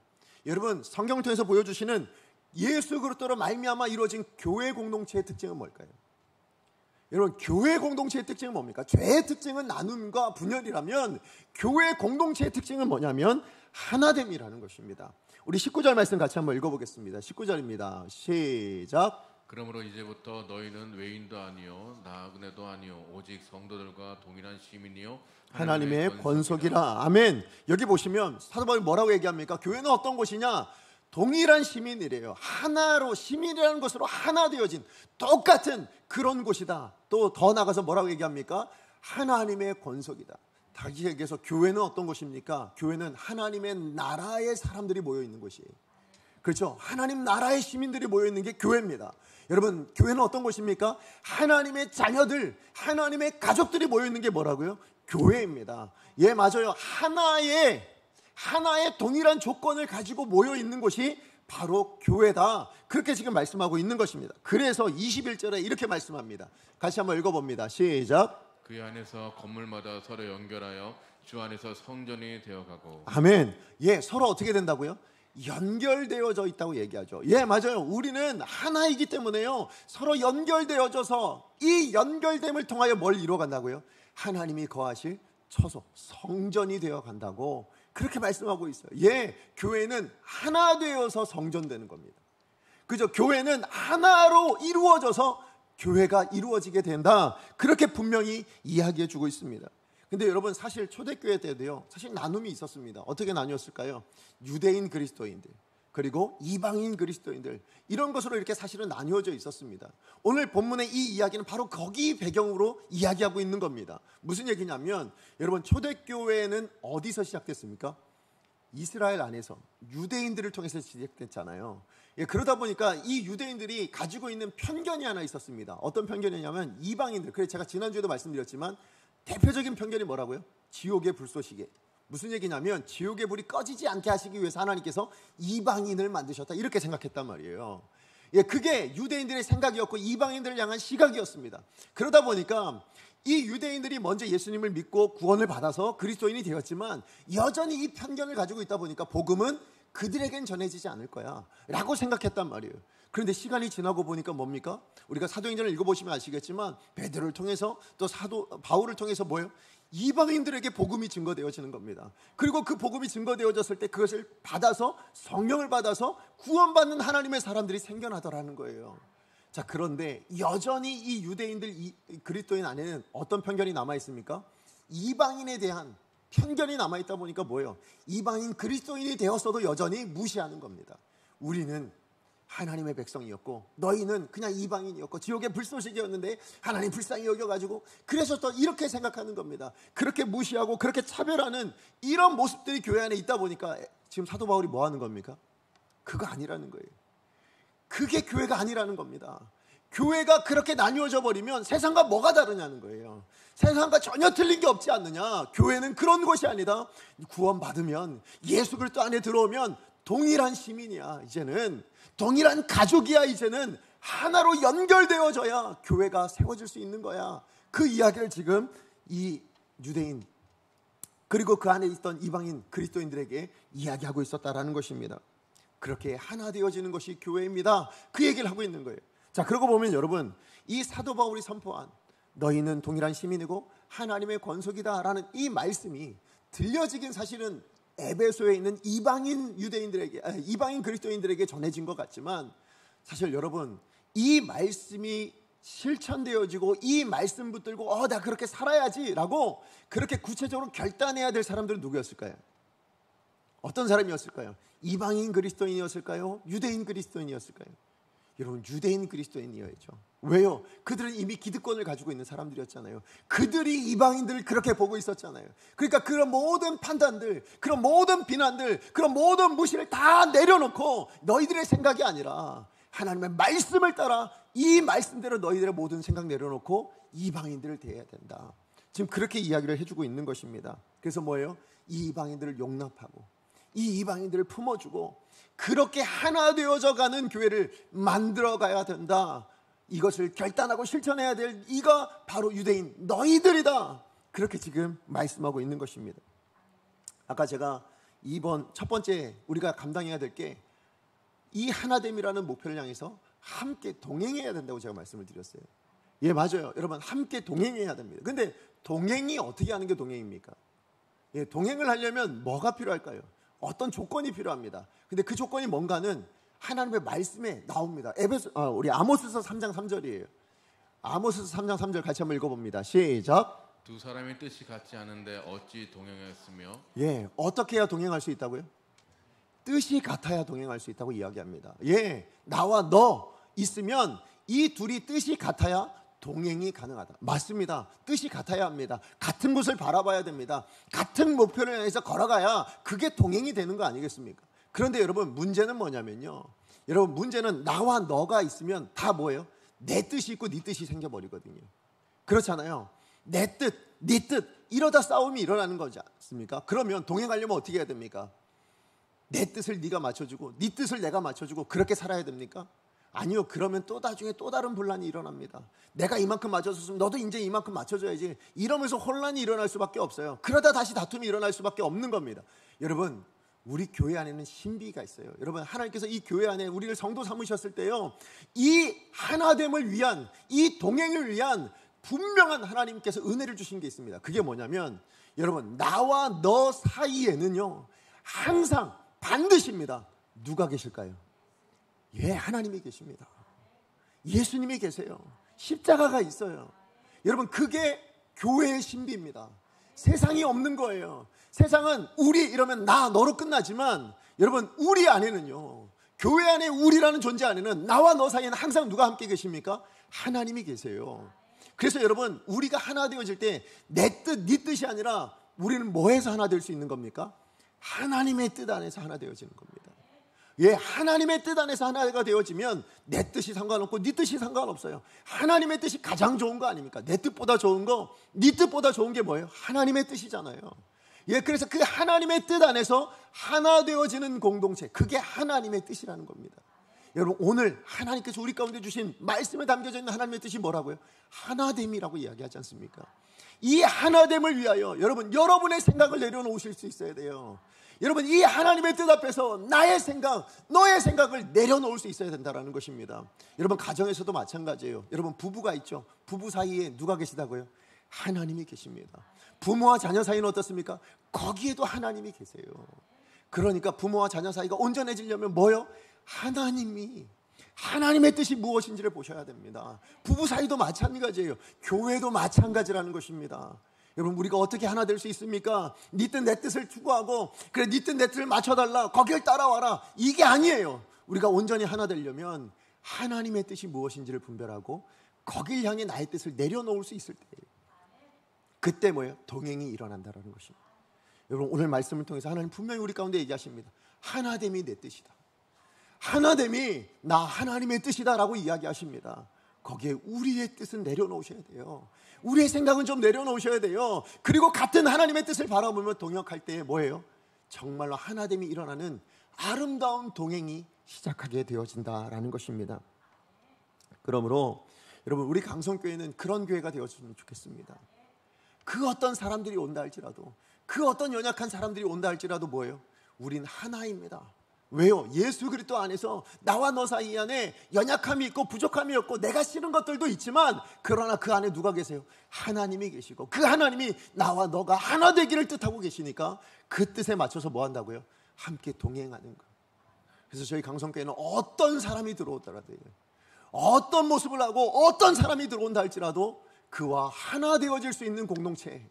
여러분, 성경을 통해서 보여주시는 예수 그리스도로 말미암아 이루어진 교회 공동체의 특징은 뭘까요? 여러분, 교회 공동체의 특징은 뭡니까? 죄의 특징은 나눔과 분열이라면 교회 공동체의 특징은 뭐냐면 하나됨이라는 것입니다. 우리 19절 말씀 같이 한번 읽어보겠습니다. 19절입니다. 시작. 그러므로 이제부터 너희는 외인도 아니요 나그네도 아니요 오직 성도들과 동일한 시민이요 하나님의 권속이라. 아멘. 여기 보시면 사도 바울이 뭐라고 얘기합니까? 교회는 어떤 곳이냐? 동일한 시민이래요. 하나로, 시민이라는 것으로 하나 되어진 똑같은 그런 곳이다. 또 더 나가서 뭐라고 얘기합니까? 하나님의 권속이다. 다시 얘기해서 교회는 어떤 곳입니까? 교회는 하나님의 나라의 사람들이 모여 있는 곳이에요. 그렇죠? 하나님 나라의 시민들이 모여 있는 게 교회입니다. 여러분, 교회는 어떤 곳입니까? 하나님의 자녀들, 하나님의 가족들이 모여 있는 게 뭐라고요? 교회입니다. 예, 맞아요. 하나의 동일한 조건을 가지고 모여 있는 곳이 바로 교회다. 그렇게 지금 말씀하고 있는 것입니다. 그래서 21절에 이렇게 말씀합니다. 같이 한번 읽어봅니다. 시작. 그 안에서 건물마다 서로 연결하여 주 안에서 성전이 되어가고. 아멘. 예, 서로 어떻게 된다고요? 연결되어져 있다고 얘기하죠. 예, 맞아요. 우리는 하나이기 때문에요, 서로 연결되어져서 이 연결됨을 통하여 뭘 이루어간다고요? 하나님이 거하실 처소, 성전이 되어간다고 그렇게 말씀하고 있어요. 예, 교회는 하나 되어서 성전되는 겁니다. 그죠? 교회는 하나로 이루어져서 교회가 이루어지게 된다. 그렇게 분명히 이야기해 주고 있습니다. 근데 여러분, 사실 초대교회 때도요, 사실 나눔이 있었습니다. 어떻게 나뉘었을까요? 유대인 그리스도인들, 그리고 이방인 그리스도인들, 이런 것으로 이렇게 사실은 나뉘어져 있었습니다. 오늘 본문의 이 이야기는 바로 거기 배경으로 이야기하고 있는 겁니다. 무슨 얘기냐면, 여러분, 초대교회는 어디서 시작됐습니까? 이스라엘 안에서 유대인들을 통해서 시작됐잖아요. 예, 그러다 보니까 이 유대인들이 가지고 있는 편견이 하나 있었습니다. 어떤 편견이냐면 이방인들. 그래서 제가 지난주에도 말씀드렸지만 대표적인 편견이 뭐라고요? 지옥의 불쏘시개. 무슨 얘기냐면 지옥의 불이 꺼지지 않게 하시기 위해서 하나님께서 이방인을 만드셨다, 이렇게 생각했단 말이에요. 예, 그게 유대인들의 생각이었고 이방인들을 향한 시각이었습니다. 그러다 보니까 이 유대인들이 먼저 예수님을 믿고 구원을 받아서 그리스도인이 되었지만 여전히 이 편견을 가지고 있다 보니까 복음은 그들에겐 전해지지 않을 거야 라고 생각했단 말이에요. 그런데 시간이 지나고 보니까 뭡니까? 우리가 사도행전을 읽어보시면 아시겠지만 베드로를 통해서 또 사도 바울을 통해서 뭐예요? 이방인들에게 복음이 증거되어지는 겁니다. 그리고 그 복음이 증거되어졌을 때 그것을 받아서 성령을 받아서 구원받는 하나님의 사람들이 생겨나더라는 거예요. 자, 그런데 여전히 이 유대인들, 이 그리스도인 안에는 어떤 편견이 남아 있습니까? 이방인에 대한 편견이 남아 있다 보니까 뭐예요? 이방인 그리스도인이 되었어도 여전히 무시하는 겁니다. 우리는 하나님의 백성이었고 너희는 그냥 이방인이었고 지옥의 불쏘시개였는데 하나님 불쌍히 여겨가지고 그래서 또 이렇게 생각하는 겁니다. 그렇게 무시하고 그렇게 차별하는 이런 모습들이 교회 안에 있다 보니까 지금 사도 바울이 뭐 하는 겁니까? 그거 아니라는 거예요. 그게 교회가 아니라는 겁니다. 교회가 그렇게 나뉘어져 버리면 세상과 뭐가 다르냐는 거예요. 세상과 전혀 틀린 게 없지 않느냐. 교회는 그런 곳이 아니다. 구원받으면 예수 그리스도 안에 들어오면 동일한 시민이야. 이제는 동일한 가족이야. 이제는 하나로 연결되어져야 교회가 세워질 수 있는 거야. 그 이야기를 지금 이 유대인 그리고 그 안에 있던 이방인 그리스도인들에게 이야기하고 있었다라는 것입니다. 그렇게 하나 되어지는 것이 교회입니다. 그 얘기를 하고 있는 거예요. 자, 그러고 보면 여러분, 이 사도 바울이 선포한 너희는 동일한 시민이고 하나님의 권속이다라는 이 말씀이 들려지긴 사실은 에베소에 있는 이방인 유대인들에게, 이방인 그리스도인들에게 전해진 것 같지만 사실 여러분, 이 말씀이 실천되어지고 이 말씀 붙들고 나 그렇게 살아야지라고 그렇게 구체적으로 결단해야 될 사람들은 누구였을까요? 어떤 사람이었을까요? 이방인 그리스도인이었을까요? 유대인 그리스도인이었을까요? 여러분, 유대인 그리스도인이었죠. 왜요? 그들은 이미 기득권을 가지고 있는 사람들이었잖아요. 그들이 이방인들을 그렇게 보고 있었잖아요. 그러니까 그런 모든 판단들, 그런 모든 비난들, 그런 모든 무시를 다 내려놓고 너희들의 생각이 아니라 하나님의 말씀을 따라 이 말씀대로 너희들의 모든 생각 내려놓고 이방인들을 대해야 된다. 지금 그렇게 이야기를 해주고 있는 것입니다. 그래서 뭐예요? 이 이방인들을 용납하고 이 이방인들을 품어주고 그렇게 하나 되어져 가는 교회를 만들어 가야 된다. 이것을 결단하고 실천해야 될 이가 바로 유대인 너희들이다. 그렇게 지금 말씀하고 있는 것입니다. 아까 제가 이번 첫 번째 우리가 감당해야 될 게 이 하나됨이라는 목표를 향해서 함께 동행해야 된다고 제가 말씀을 드렸어요. 예, 맞아요. 여러분, 함께 동행해야 됩니다. 근데 동행이 어떻게 하는 게 동행입니까? 예, 동행을 하려면 뭐가 필요할까요? 어떤 조건이 필요합니다. 근데 그 조건이 뭔가는 하나님의 말씀에 나옵니다. 우리 아모스서 3장 3절이에요. 아모스서 3장 3절 같이 한번 읽어봅니다. 시작. 두 사람의 뜻이 같지 않은데 어찌 동행하였으며? 예, 어떻게 해야 동행할 수 있다고요? 뜻이 같아야 동행할 수 있다고 이야기합니다. 예, 나와 너 있으면 이 둘이 뜻이 같아야 동행이 가능하다. 맞습니다. 뜻이 같아야 합니다. 같은 곳을 바라봐야 됩니다. 같은 목표를 향해서 걸어가야 그게 동행이 되는 거 아니겠습니까? 그런데 여러분, 문제는 뭐냐면요, 여러분, 문제는 나와 너가 있으면 다 뭐예요? 내 뜻이 있고 네 뜻이 생겨버리거든요. 그렇잖아요. 내 뜻, 네 뜻, 이러다 싸움이 일어나는 거지 않습니까? 그러면 동행하려면 어떻게 해야 됩니까? 내 뜻을 네가 맞춰주고 네 뜻을 내가 맞춰주고 그렇게 살아야 됩니까? 아니요. 그러면 또 나중에 또 다른 분란이 일어납니다. 내가 이만큼 맞춰줬으면 너도 이제 이만큼 맞춰줘야지. 이러면서 혼란이 일어날 수밖에 없어요. 그러다 다시 다툼이 일어날 수밖에 없는 겁니다. 여러분, 우리 교회 안에는 신비가 있어요. 여러분, 하나님께서 이 교회 안에 우리를 성도 삼으셨을 때요, 이 하나됨을 위한, 이 동행을 위한 분명한 하나님께서 은혜를 주신 게 있습니다. 그게 뭐냐면 여러분, 나와 너 사이에는요 항상 반드시입니다. 누가 계실까요? 예, 하나님이 계십니다. 예수님이 계세요. 십자가가 있어요. 여러분, 그게 교회의 신비입니다. 세상이 없는 거예요. 세상은 우리 이러면 나 너로 끝나지만 여러분, 우리 안에는요, 교회 안에 우리라는 존재 안에는 나와 너 사이에는 항상 누가 함께 계십니까? 하나님이 계세요. 그래서 여러분, 우리가 하나 되어질 때 내 뜻, 네 뜻이 아니라 우리는 뭐해서 하나 될 수 있는 겁니까? 하나님의 뜻 안에서 하나 되어지는 겁니다. 예, 하나님의 뜻 안에서 하나가 되어지면 내 뜻이 상관없고 네 뜻이 상관없어요. 하나님의 뜻이 가장 좋은 거 아닙니까? 내 뜻보다 좋은 거, 네 뜻보다 좋은 게 뭐예요? 하나님의 뜻이잖아요. 예, 그래서 그 하나님의 뜻 안에서 하나 되어지는 공동체, 그게 하나님의 뜻이라는 겁니다. 여러분, 오늘 하나님께서 우리 가운데 주신 말씀에 담겨져 있는 하나님의 뜻이 뭐라고요? 하나됨이라고 이야기하지 않습니까? 이 하나됨을 위하여 여러분, 여러분의 생각을 내려놓으실 수 있어야 돼요. 여러분, 이 하나님의 뜻 앞에서 나의 생각, 너의 생각을 내려놓을 수 있어야 된다는 것입니다. 여러분, 가정에서도 마찬가지예요. 여러분, 부부가 있죠. 부부 사이에 누가 계시다고요? 하나님이 계십니다. 부모와 자녀 사이는 어떻습니까? 거기에도 하나님이 계세요. 그러니까 부모와 자녀 사이가 온전해지려면 뭐요? 하나님의 뜻이 무엇인지를 보셔야 됩니다. 부부 사이도 마찬가지예요. 교회도 마찬가지라는 것입니다. 여러분, 우리가 어떻게 하나 될 수 있습니까? 네 뜻 내 뜻을 추구하고, 그래, 네 뜻 내 뜻을 맞춰달라, 거길 따라와라, 이게 아니에요. 우리가 온전히 하나 되려면 하나님의 뜻이 무엇인지를 분별하고 거길 향해 나의 뜻을 내려놓을 수 있을 때예요. 그때 뭐예요? 동행이 일어난다는 것입니다. 여러분, 오늘 말씀을 통해서 하나님 분명히 우리 가운데 얘기하십니다. 하나됨이 내 뜻이다. 하나됨이 나 하나님의 뜻이다 라고 이야기하십니다. 거기에 우리의 뜻은 내려놓으셔야 돼요. 우리의 생각은 좀 내려놓으셔야 돼요. 그리고 같은 하나님의 뜻을 바라보며 동역할 때에 뭐예요? 정말로 하나됨이 일어나는 아름다운 동행이 시작하게 되어진다라는 것입니다. 그러므로 여러분, 우리 강성교회는 그런 교회가 되었으면 좋겠습니다. 그 어떤 사람들이 온다 할지라도, 그 어떤 연약한 사람들이 온다 할지라도 뭐예요? 우린 하나입니다. 왜요? 예수 그리스도 안에서 나와 너 사이 안에 연약함이 있고 부족함이 없고 내가 싫은 것들도 있지만, 그러나 그 안에 누가 계세요? 하나님이 계시고, 그 하나님이 나와 너가 하나 되기를 뜻하고 계시니까 그 뜻에 맞춰서 뭐 한다고요? 함께 동행하는 거예요. 그래서 저희 강성교회는 어떤 사람이 들어오더라도, 어떤 모습을 하고 어떤 사람이 들어온다 할지라도 그와 하나 되어질 수 있는 공동체,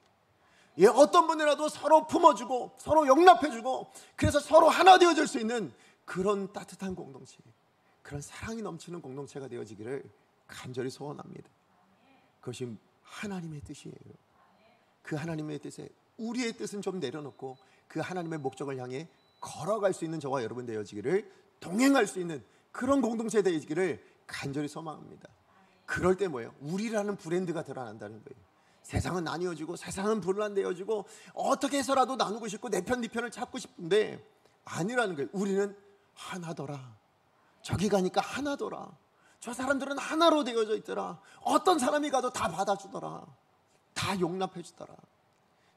어떤 분이라도 서로 품어주고 서로 용납해주고, 그래서 서로 하나 되어질 수 있는 그런 따뜻한 공동체, 그런 사랑이 넘치는 공동체가 되어지기를 간절히 소원합니다. 그것이 하나님의 뜻이에요. 그 하나님의 뜻에 우리의 뜻은 좀 내려놓고 그 하나님의 목적을 향해 걸어갈 수 있는 저와 여러분 되어지기를, 동행할 수 있는 그런 공동체 되어지기를 간절히 소망합니다. 그럴 때 뭐예요? 우리라는 브랜드가 드러난다는 거예요. 세상은 나뉘어지고 세상은 분란되어지고 어떻게 해서라도 나누고 싶고 내 편 네 편을 찾고 싶은데 아니라는 거예요. 우리는 하나더라. 저기 가니까 하나더라. 저 사람들은 하나로 되어져 있더라. 어떤 사람이 가도 다 받아주더라. 다 용납해 주더라.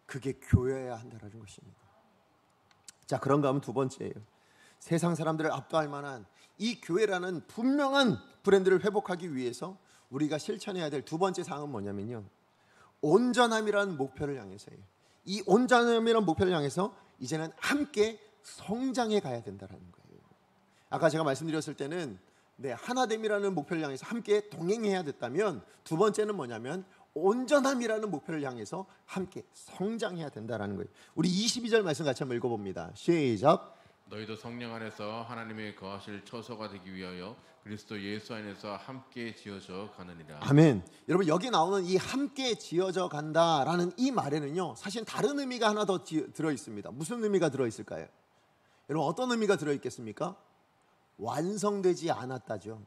그게 교회여야 한다는 것입니다. 자, 그런가 하면 두 번째예요. 세상 사람들을 압도할 만한 이 교회라는 분명한 브랜드를 회복하기 위해서 우리가 실천해야 될 두 번째 사항은 뭐냐면요, 온전함이라는 목표를 향해서예요. 이 온전함이라는 목표를 향해서 이제는 함께 성장해 가야 된다는 거예요. 아까 제가 말씀드렸을 때는 하나됨이라는 목표를 향해서 함께 동행해야 됐다면, 두 번째는 뭐냐면 온전함이라는 목표를 향해서 함께 성장해야 된다는 거예요. 우리 22절 말씀 같이 한번 읽어봅니다. 시작. 너희도 성령 안에서 하나님의 거하실 처소가 되기 위하여 그리스도 예수 안에서 함께 지어져 가느니라. 아멘. 여러분, 여기 나오는 이 함께 지어져 간다라는 이 말에는요, 사실 다른 의미가 하나 더 들어 있습니다. 무슨 의미가 들어 있을까요? 여러분, 어떤 의미가 들어 있겠습니까? 완성되지 않았다죠.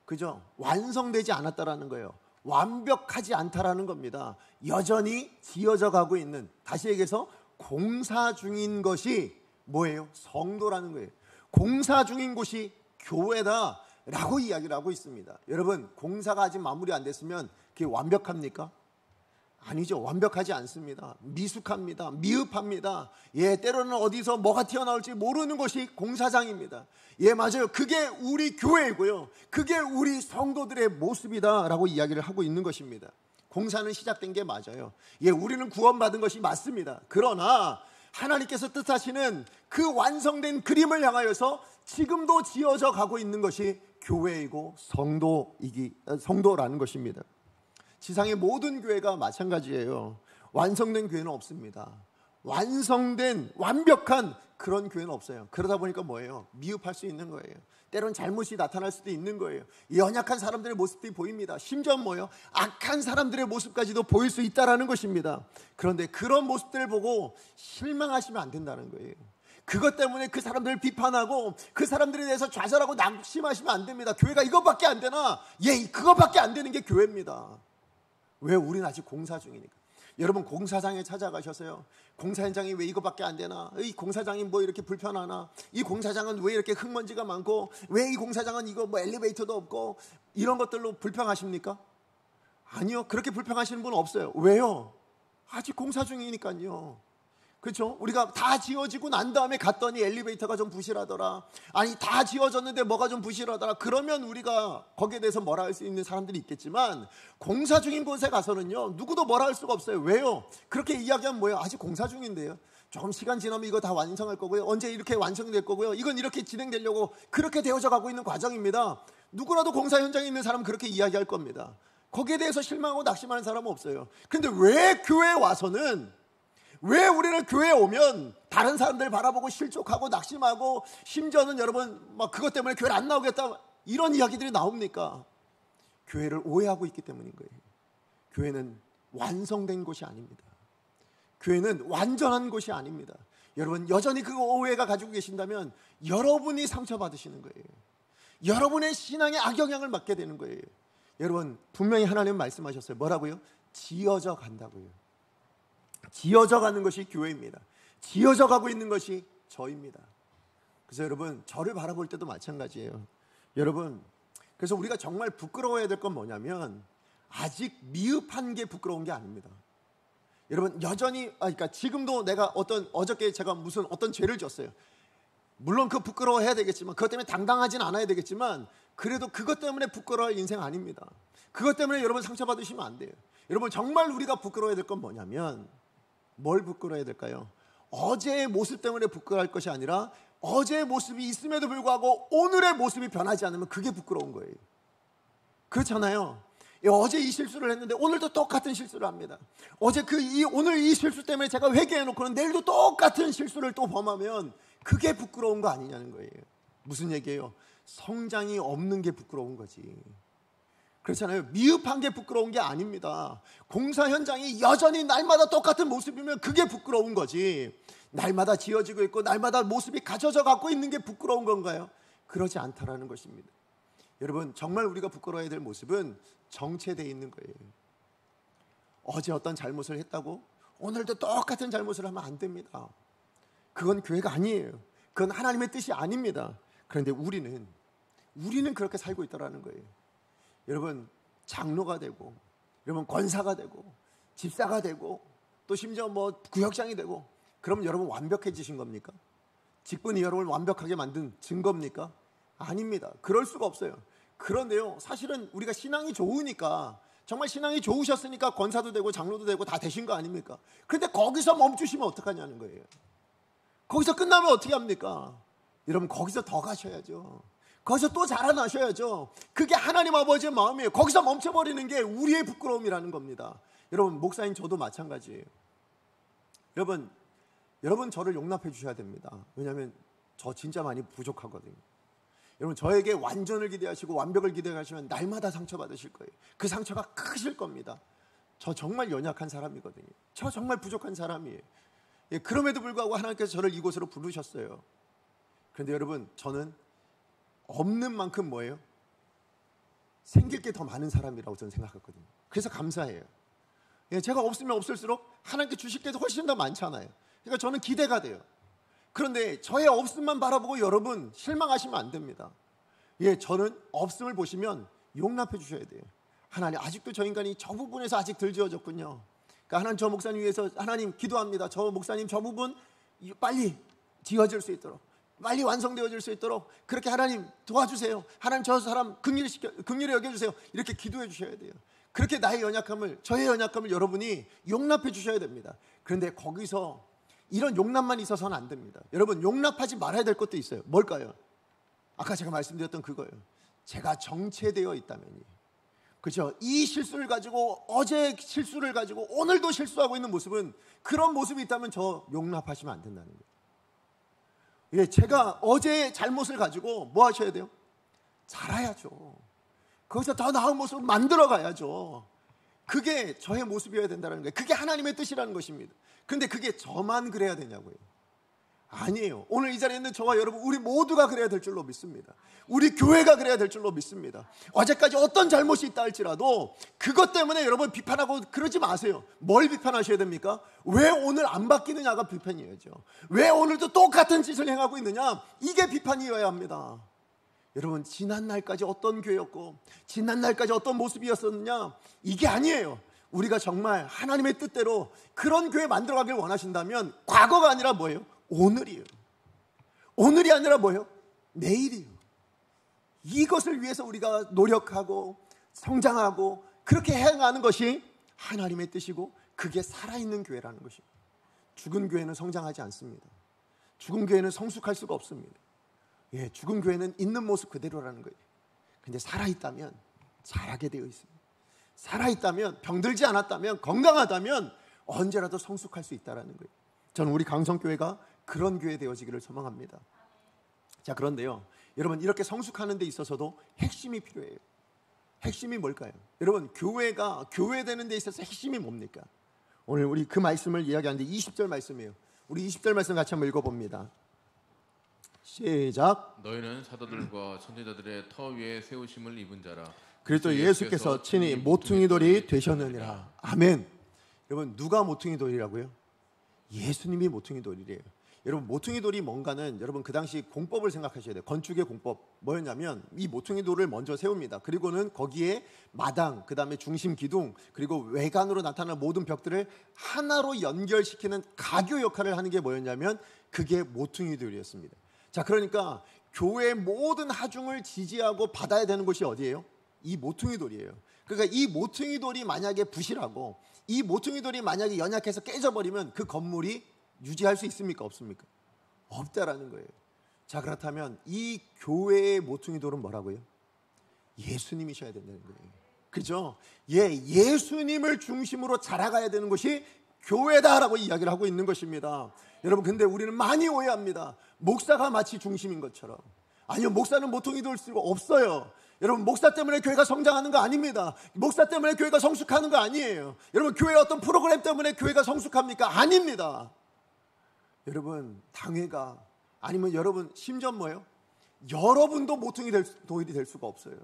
그죠? 완성되지 않았다라는 거예요. 완벽하지 않다라는 겁니다. 여전히 지어져 가고 있는, 다시 얘기해서 공사 중인 것이 뭐예요? 성도라는 거예요. 공사 중인 곳이 교회다라고 이야기를 하고 있습니다. 여러분, 공사가 아직 마무리 안 됐으면 그게 완벽합니까? 아니죠. 완벽하지 않습니다. 미숙합니다. 미흡합니다. 때로는 어디서 뭐가 튀어나올지 모르는 것이 공사장입니다. 맞아요. 그게 우리 교회이고요, 그게 우리 성도들의 모습이다라고 이야기를 하고 있는 것입니다. 공사는 시작된 게 맞아요. 우리는 구원받은 것이 맞습니다. 그러나 하나님께서 뜻하시는 그 완성된 그림을 향하여서 지금도 지어져 가고 있는 것이 교회이고 성도라는 것입니다. 지상의 모든 교회가 마찬가지예요. 완성된 교회는 없습니다. 완벽한 그런 교회는 없어요. 그러다 보니까 뭐예요? 미흡할 수 있는 거예요. 때론 잘못이 나타날 수도 있는 거예요. 연약한 사람들의 모습들이 보입니다. 심지어 뭐예요? 악한 사람들의 모습까지도 보일 수 있다는 것입니다. 그런데 그런 모습들을 보고 실망하시면 안 된다는 거예요. 그것 때문에 그 사람들을 비판하고 그 사람들에 대해서 좌절하고 낙심하시면 안 됩니다. 교회가 이것밖에 안 되나? 그것밖에 안 되는 게 교회입니다. 왜? 우리는 아직 공사 중이니까. 여러분 공사장에 찾아가셔서요, 공사 현장이 왜 이거밖에 안 되나, 이 공사장이 뭐 이렇게 불편하나, 이 공사장은 왜 이렇게 흙먼지가 많고, 왜 이 공사장은 이거 뭐 엘리베이터도 없고, 이런 것들로 불평하십니까? 아니요, 그렇게 불평하시는 분은 없어요. 왜요? 아직 공사 중이니까요. 그렇죠? 우리가 다 지어지고 난 다음에 갔더니 엘리베이터가 좀 부실하더라, 아니 다 지어졌는데 뭐가 좀 부실하더라, 그러면 우리가 거기에 대해서 뭐라 할 수 있는 사람들이 있겠지만, 공사 중인 곳에 가서는요 누구도 뭐라 할 수가 없어요. 왜요? 그렇게 이야기하면 뭐예요? 아직 공사 중인데요, 조금 시간 지나면 이거 다 완성할 거고요, 언제 이렇게 완성될 거고요, 이건 이렇게 진행되려고 그렇게 되어져 가고 있는 과정입니다. 누구라도 공사 현장에 있는 사람은 그렇게 이야기할 겁니다. 거기에 대해서 실망하고 낙심하는 사람은 없어요. 근데 왜 교회에 와서는, 왜 우리는 교회에 오면 다른 사람들 바라보고 실족하고 낙심하고, 심지어는 여러분 막 그것 때문에 교회를 안 나오겠다 이런 이야기들이 나옵니까? 교회를 오해하고 있기 때문인 거예요. 교회는 완성된 곳이 아닙니다. 교회는 완전한 곳이 아닙니다. 여러분 여전히 그 오해가 가지고 계신다면 여러분이 상처받으시는 거예요. 여러분의 신앙에 악영향을 받게 되는 거예요. 여러분 분명히 하나님 말씀하셨어요. 뭐라고요? 지어져 간다고요. 지어져 가는 것이 교회입니다. 지어져 가고 있는 것이 저입니다. 그래서 여러분 저를 바라볼 때도 마찬가지예요. 여러분 그래서 우리가 정말 부끄러워해야 될 건 뭐냐면, 아직 미흡한 게 부끄러운 게 아닙니다. 여러분 여전히 그러니까 지금도 내가 어저께 제가 무슨 어떤 죄를 졌어요. 물론 그 부끄러워해야 되겠지만, 그것 때문에 당당하진 않아야 되겠지만, 그래도 그것 때문에 부끄러워할 인생 아닙니다. 그것 때문에 여러분 상처받으시면 안 돼요. 여러분 정말 우리가 부끄러워해야 될 건 뭐냐면, 뭘 부끄러워해야 될까요? 어제의 모습 때문에 부끄러워할 것이 아니라, 어제의 모습이 있음에도 불구하고 오늘의 모습이 변하지 않으면 그게 부끄러운 거예요. 그렇잖아요. 어제 이 실수를 했는데 오늘도 똑같은 실수를 합니다. 오늘 이 실수 때문에 제가 회개해놓고는 내일도 똑같은 실수를 또 범하면 그게 부끄러운 거 아니냐는 거예요. 무슨 얘기예요? 성장이 없는 게 부끄러운 거지. 그렇잖아요. 미흡한 게 부끄러운 게 아닙니다. 공사 현장이 여전히 날마다 똑같은 모습이면 그게 부끄러운 거지, 날마다 지어지고 있고 날마다 모습이 갖춰져 갖고 있는 게 부끄러운 건가요? 그러지 않다라는 것입니다. 여러분 정말 우리가 부끄러워야 될 모습은 정체되어 있는 거예요. 어제 어떤 잘못을 했다고 오늘도 똑같은 잘못을 하면 안 됩니다. 그건 교회가 아니에요. 그건 하나님의 뜻이 아닙니다. 그런데 우리는 그렇게 살고 있다라는 거예요. 여러분 장로가 되고, 여러분 권사가 되고, 집사가 되고, 또 심지어 뭐 구역장이 되고, 그럼 여러분 완벽해지신 겁니까? 직분이 여러분을 완벽하게 만든 증거입니까? 아닙니다. 그럴 수가 없어요. 그런데요, 사실은 우리가 신앙이 좋으니까, 정말 신앙이 좋으셨으니까 권사도 되고 장로도 되고 다 되신 거 아닙니까? 그런데 거기서 멈추시면 어떡하냐는 거예요. 거기서 끝나면 어떻게 합니까? 여러분 거기서 더 가셔야죠. 거기서 또 자라나셔야죠. 그게 하나님 아버지의 마음이에요. 거기서 멈춰버리는 게 우리의 부끄러움이라는 겁니다. 여러분 목사님 저도 마찬가지예요. 여러분 저를 용납해 주셔야 됩니다. 왜냐하면 저 진짜 많이 부족하거든요. 여러분 저에게 완전을 기대하시고 완벽을 기대하시면 날마다 상처받으실 거예요. 그 상처가 크실 겁니다. 저 정말 연약한 사람이거든요. 저 정말 부족한 사람이에요. 그럼에도 불구하고 하나님께서 저를 이곳으로 부르셨어요. 그런데 여러분 저는 없는 만큼 뭐예요? 생길 게 더 많은 사람이라고 저는 생각했거든요. 그래서 감사해요. 제가 없으면 없을수록 하나님께 주실 게 훨씬 더 많잖아요. 그러니까 저는 기대가 돼요. 그런데 저의 없음만 바라보고 여러분 실망하시면 안 됩니다. 저는 없음을 보시면 용납해 주셔야 돼요. 하나님 아직도 저 인간이 저 부분에서 아직 덜 지어졌군요. 그러니까 하나님 저 목사님 위해서 하나님 기도합니다. 저 목사님 저 부분 빨리 지어질 수 있도록, 빨리 완성되어질 수 있도록 그렇게 하나님 도와주세요. 하나님 저 사람 긍휼히 여겨주세요. 이렇게 기도해 주셔야 돼요. 그렇게 저의 연약함을 여러분이 용납해 주셔야 됩니다. 그런데 거기서 이런 용납만 있어서는 안 됩니다. 여러분 용납하지 말아야 될 것도 있어요. 뭘까요? 아까 제가 말씀드렸던 그거예요. 제가 정체되어 있다면요. 그렇죠? 이 실수를 가지고, 어제 실수를 가지고 오늘도 실수하고 있는 모습은, 그런 모습이 있다면 저 용납하시면 안 된다는 거예요. 제가 어제의 잘못을 가지고 뭐 하셔야 돼요? 자라야죠. 거기서 더 나은 모습을 만들어 가야죠. 그게 저의 모습이어야 된다는 거예요. 그게 하나님의 뜻이라는 것입니다. 근데 그게 저만 그래야 되냐고요. 아니에요. 오늘 이 자리에 있는 저와 여러분, 우리 모두가 그래야 될 줄로 믿습니다. 우리 교회가 그래야 될 줄로 믿습니다. 어제까지 어떤 잘못이 있다 할지라도 그것 때문에 여러분 비판하고 그러지 마세요. 뭘 비판하셔야 됩니까? 왜 오늘 안 바뀌느냐가 비판이어야죠. 왜 오늘도 똑같은 짓을 행하고 있느냐? 이게 비판이어야 합니다. 여러분, 지난날까지 어떤 교회였고 지난날까지 어떤 모습이었었느냐, 이게 아니에요. 우리가 정말 하나님의 뜻대로 그런 교회 만들어가길 원하신다면 과거가 아니라 뭐예요? 오늘이에요. 오늘이 아니라 뭐예요? 내일이에요. 이것을 위해서 우리가 노력하고 성장하고 그렇게 행하는 것이 하나님의 뜻이고, 그게 살아있는 교회라는 것입니다. 죽은 교회는 성장하지 않습니다. 죽은 교회는 성숙할 수가 없습니다. 예, 죽은 교회는 있는 모습 그대로라는 거예요. 근데 살아있다면 잘하게 되어 있습니다. 살아있다면, 병들지 않았다면, 건강하다면 언제라도 성숙할 수 있다는 거예요. 저는 우리 강성교회가 그런 교회 되어지기를 소망합니다. 자, 그런데요, 여러분, 이렇게 성숙하는 데 있어서도 핵심이 필요해요. 핵심이 뭘까요? 여러분, 교회가 교회되는 데 있어서 핵심이 뭡니까? 오늘 우리 그 말씀을 이야기하는데 20절 말씀이에요. 우리 20절 말씀 같이 한번 읽어봅니다. 시작. 너희는 사도들과 선지자들의 터 위에 세우심을 입은 자라. 그리스도 예수께서 친히 모퉁이 돌이 되셨느니라. 아멘. 여러분, 누가 모퉁이 돌이라고요? 예수님이 모퉁이 돌이래요. 여러분, 모퉁이 돌이 뭔가는 여러분 그 당시 공법을 생각하셔야 돼요. 건축의 공법 뭐였냐면 이 모퉁이 돌을 먼저 세웁니다. 그리고는 거기에 마당, 그 다음에 중심 기둥, 그리고 외관으로 나타나는 모든 벽들을 하나로 연결시키는 가교 역할을 하는 게 뭐였냐면 그게 모퉁이 돌이었습니다. 자, 그러니까 교회의 모든 하중을 지지하고 받아야 되는 곳이 어디예요? 이 모퉁이 돌이에요. 그러니까 이 모퉁이 돌이 만약에 부실하고 이 모퉁이 돌이 만약에 연약해서 깨져버리면 그 건물이 유지할 수 있습니까? 없습니까? 없다라는 거예요. 자, 그렇다면 이 교회의 모퉁이 돌은 뭐라고요? 예수님이셔야 된다는 거예요. 그죠? 예, 예수님을 중심으로 자라가야 되는 것이 교회다라고 이야기를 하고 있는 것입니다. 여러분, 근데 우리는 많이 오해합니다. 목사가 마치 중심인 것처럼. 아니요, 목사는 모퉁이 돌 수가 없어요. 여러분, 목사 때문에 교회가 성장하는 거 아닙니다. 목사 때문에 교회가 성숙하는 거 아니에요. 여러분, 교회의 어떤 프로그램 때문에 교회가 성숙합니까? 아닙니다. 여러분, 당회가 아니면 여러분 심지어 뭐예요? 여러분도 모퉁이 돌이 될 수가 없어요.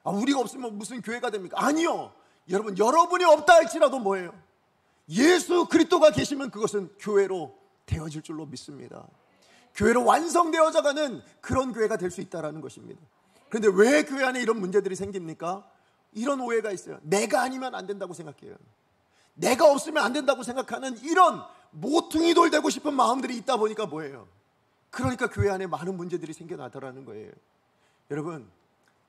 아, 우리가 없으면 무슨 교회가 됩니까? 아니요. 여러분, 여러분이 없다 할지라도 뭐예요? 예수 그리스도가 계시면 그것은 교회로 되어질 줄로 믿습니다. 교회로 완성되어져 가는 그런 교회가 될 수 있다는 것입니다. 그런데 왜 교회 안에 이런 문제들이 생깁니까? 이런 오해가 있어요. 내가 아니면 안 된다고 생각해요. 내가 없으면 안 된다고 생각하는 이런 모퉁이 돌 되고 싶은 마음들이 있다 보니까 뭐예요? 그러니까 교회 안에 많은 문제들이 생겨나더라는 거예요. 여러분,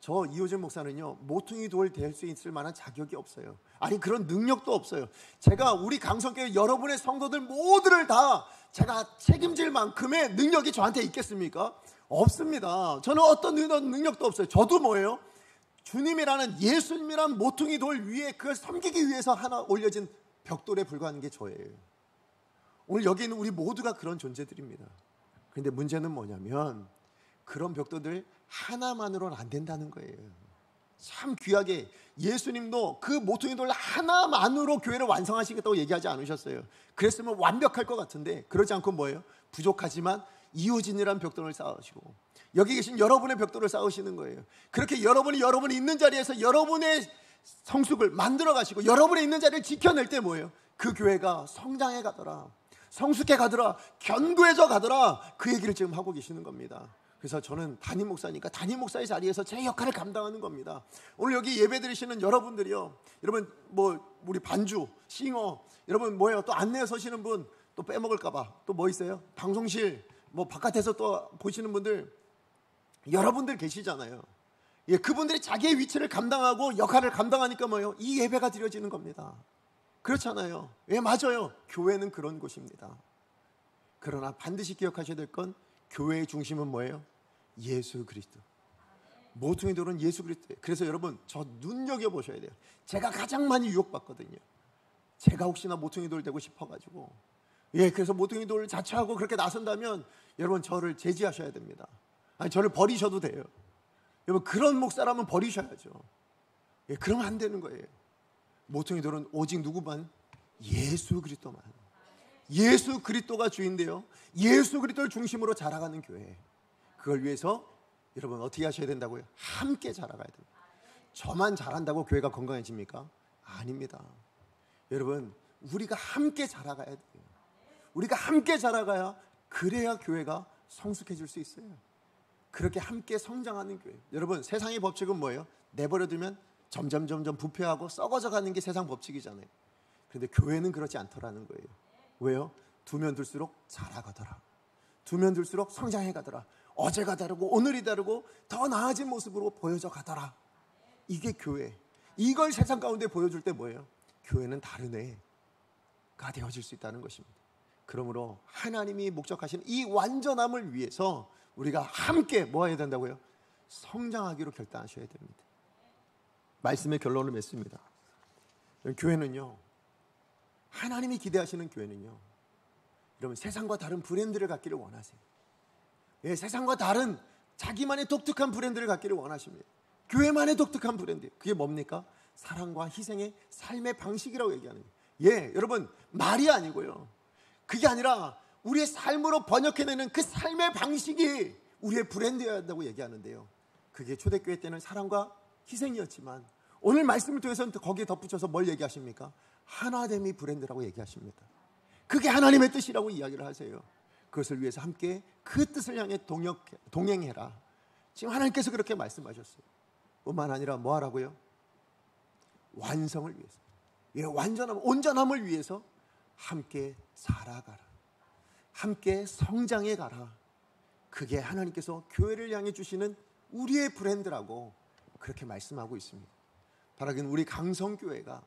저 이호진 목사는요, 모퉁이 돌 될 수 있을 만한 자격이 없어요. 아니, 그런 능력도 없어요. 제가 우리 강성교회 여러분의 성도들 모두를 다 제가 책임질 만큼의 능력이 저한테 있겠습니까? 없습니다. 저는 어떤 능력도 없어요. 저도 뭐예요? 주님이라는, 예수님이란 모퉁이 돌 위에 그걸 섬기기 위해서 하나 올려진 벽돌에 불과한 게 저예요. 오늘 여기 있는 우리 모두가 그런 존재들입니다. 그런데 문제는 뭐냐면 그런 벽돌들 하나만으로는 안 된다는 거예요. 참 귀하게 예수님도 그 모퉁이 돌 하나만으로 교회를 완성하시겠다고 얘기하지 않으셨어요. 그랬으면 완벽할 것 같은데 그러지 않고 뭐예요? 부족하지만 이호진이라는 벽돌을 쌓으시고 여기 계신 여러분의 벽돌을 쌓으시는 거예요. 그렇게 여러분이 있는 자리에서 여러분의 성숙을 만들어 가시고 여러분이 있는 자리를 지켜낼 때 뭐예요? 그 교회가 성장해 가더라, 성숙해 가더라, 견고해져 가더라, 그 얘기를 지금 하고 계시는 겁니다. 그래서 저는 담임 목사니까 담임 목사의 자리에서 제 역할을 감당하는 겁니다. 오늘 여기 예배 드리시는 여러분들이요, 여러분 뭐 우리 반주, 싱어, 여러분 뭐예요? 또 안내에 서시는 분 또 빼먹을까봐 또 뭐 있어요? 방송실 뭐 바깥에서 또 보시는 분들 여러분들 계시잖아요. 예, 그분들이 자기의 위치를 감당하고 역할을 감당하니까 뭐예요? 이 예배가 드려지는 겁니다. 그렇잖아요. 예, 맞아요. 교회는 그런 곳입니다. 그러나 반드시 기억하셔야 될 건 교회의 중심은 뭐예요? 예수 그리스도. 모퉁이 돌은 예수 그리스도예요. 그래서 여러분, 저 눈여겨보셔야 돼요. 제가 가장 많이 유혹받거든요. 제가 혹시나 모퉁이 돌 되고 싶어가지고, 예, 그래서 모퉁이 돌을 자처하고 그렇게 나선다면 여러분 저를 제지하셔야 됩니다. 아니, 저를 버리셔도 돼요. 여러분, 그런 목사라면 버리셔야죠. 예, 그러면 안 되는 거예요. 모퉁이 돌은 오직 누구만? 예수 그리스도만. 예수 그리스도가 주인데요, 예수 그리스도를 중심으로 자라가는 교회, 그걸 위해서 여러분 어떻게 하셔야 된다고요? 함께 자라가야 됩니다. 저만 잘한다고 교회가 건강해집니까? 아닙니다. 여러분, 우리가 함께 자라가야 돼요. 우리가 함께 자라가야, 그래야 교회가 성숙해질 수 있어요. 그렇게 함께 성장하는 교회. 여러분, 세상의 법칙은 뭐예요? 내버려두면 점점 부패하고 썩어져 가는 게 세상 법칙이잖아요. 그런데 교회는 그렇지 않더라는 거예요. 왜요? 두면 둘수록 자라가더라. 두면 둘수록 성장해 가더라. 어제가 다르고 오늘이 다르고 더 나아진 모습으로 보여져 가더라. 이게 교회. 이걸 세상 가운데 보여줄 때 뭐예요? 교회는 다른 애가 되어질 수 있다는 것입니다. 그러므로 하나님이 목적하시는 이 완전함을 위해서 우리가 함께 뭐 해야 된다고요? 성장하기로 결단하셔야 됩니다. 말씀의 결론을 맺습니다. 교회는요, 하나님이 기대하시는 교회는요, 여러분 세상과 다른 브랜드를 갖기를 원하세요. 예, 세상과 다른 자기만의 독특한 브랜드를 갖기를 원하십니다. 교회만의 독특한 브랜드, 그게 뭡니까? 사랑과 희생의 삶의 방식이라고 얘기하는 거예요. 예, 여러분 말이 아니고요, 그게 아니라 우리의 삶으로 번역해내는 그 삶의 방식이 우리의 브랜드여야 한다고 얘기하는데요, 그게 초대교회 때는 사랑과 희생이었지만 오늘 말씀을 통해서는 거기에 덧붙여서 뭘 얘기하십니까? 하나됨이 브랜드라고 얘기하십니다. 그게 하나님의 뜻이라고 이야기를 하세요. 그것을 위해서 함께 그 뜻을 향해 동행해라. 지금 하나님께서 그렇게 말씀하셨어요. 뿐만 아니라 뭐 하라고요? 완성을 위해서, 예, 완전함, 온전함을 위해서 함께 자라가라. 함께 성장해 가라. 그게 하나님께서 교회를 향해 주시는 우리의 브랜드라고 그렇게 말씀하고 있습니다. 바라기는 우리 강성교회가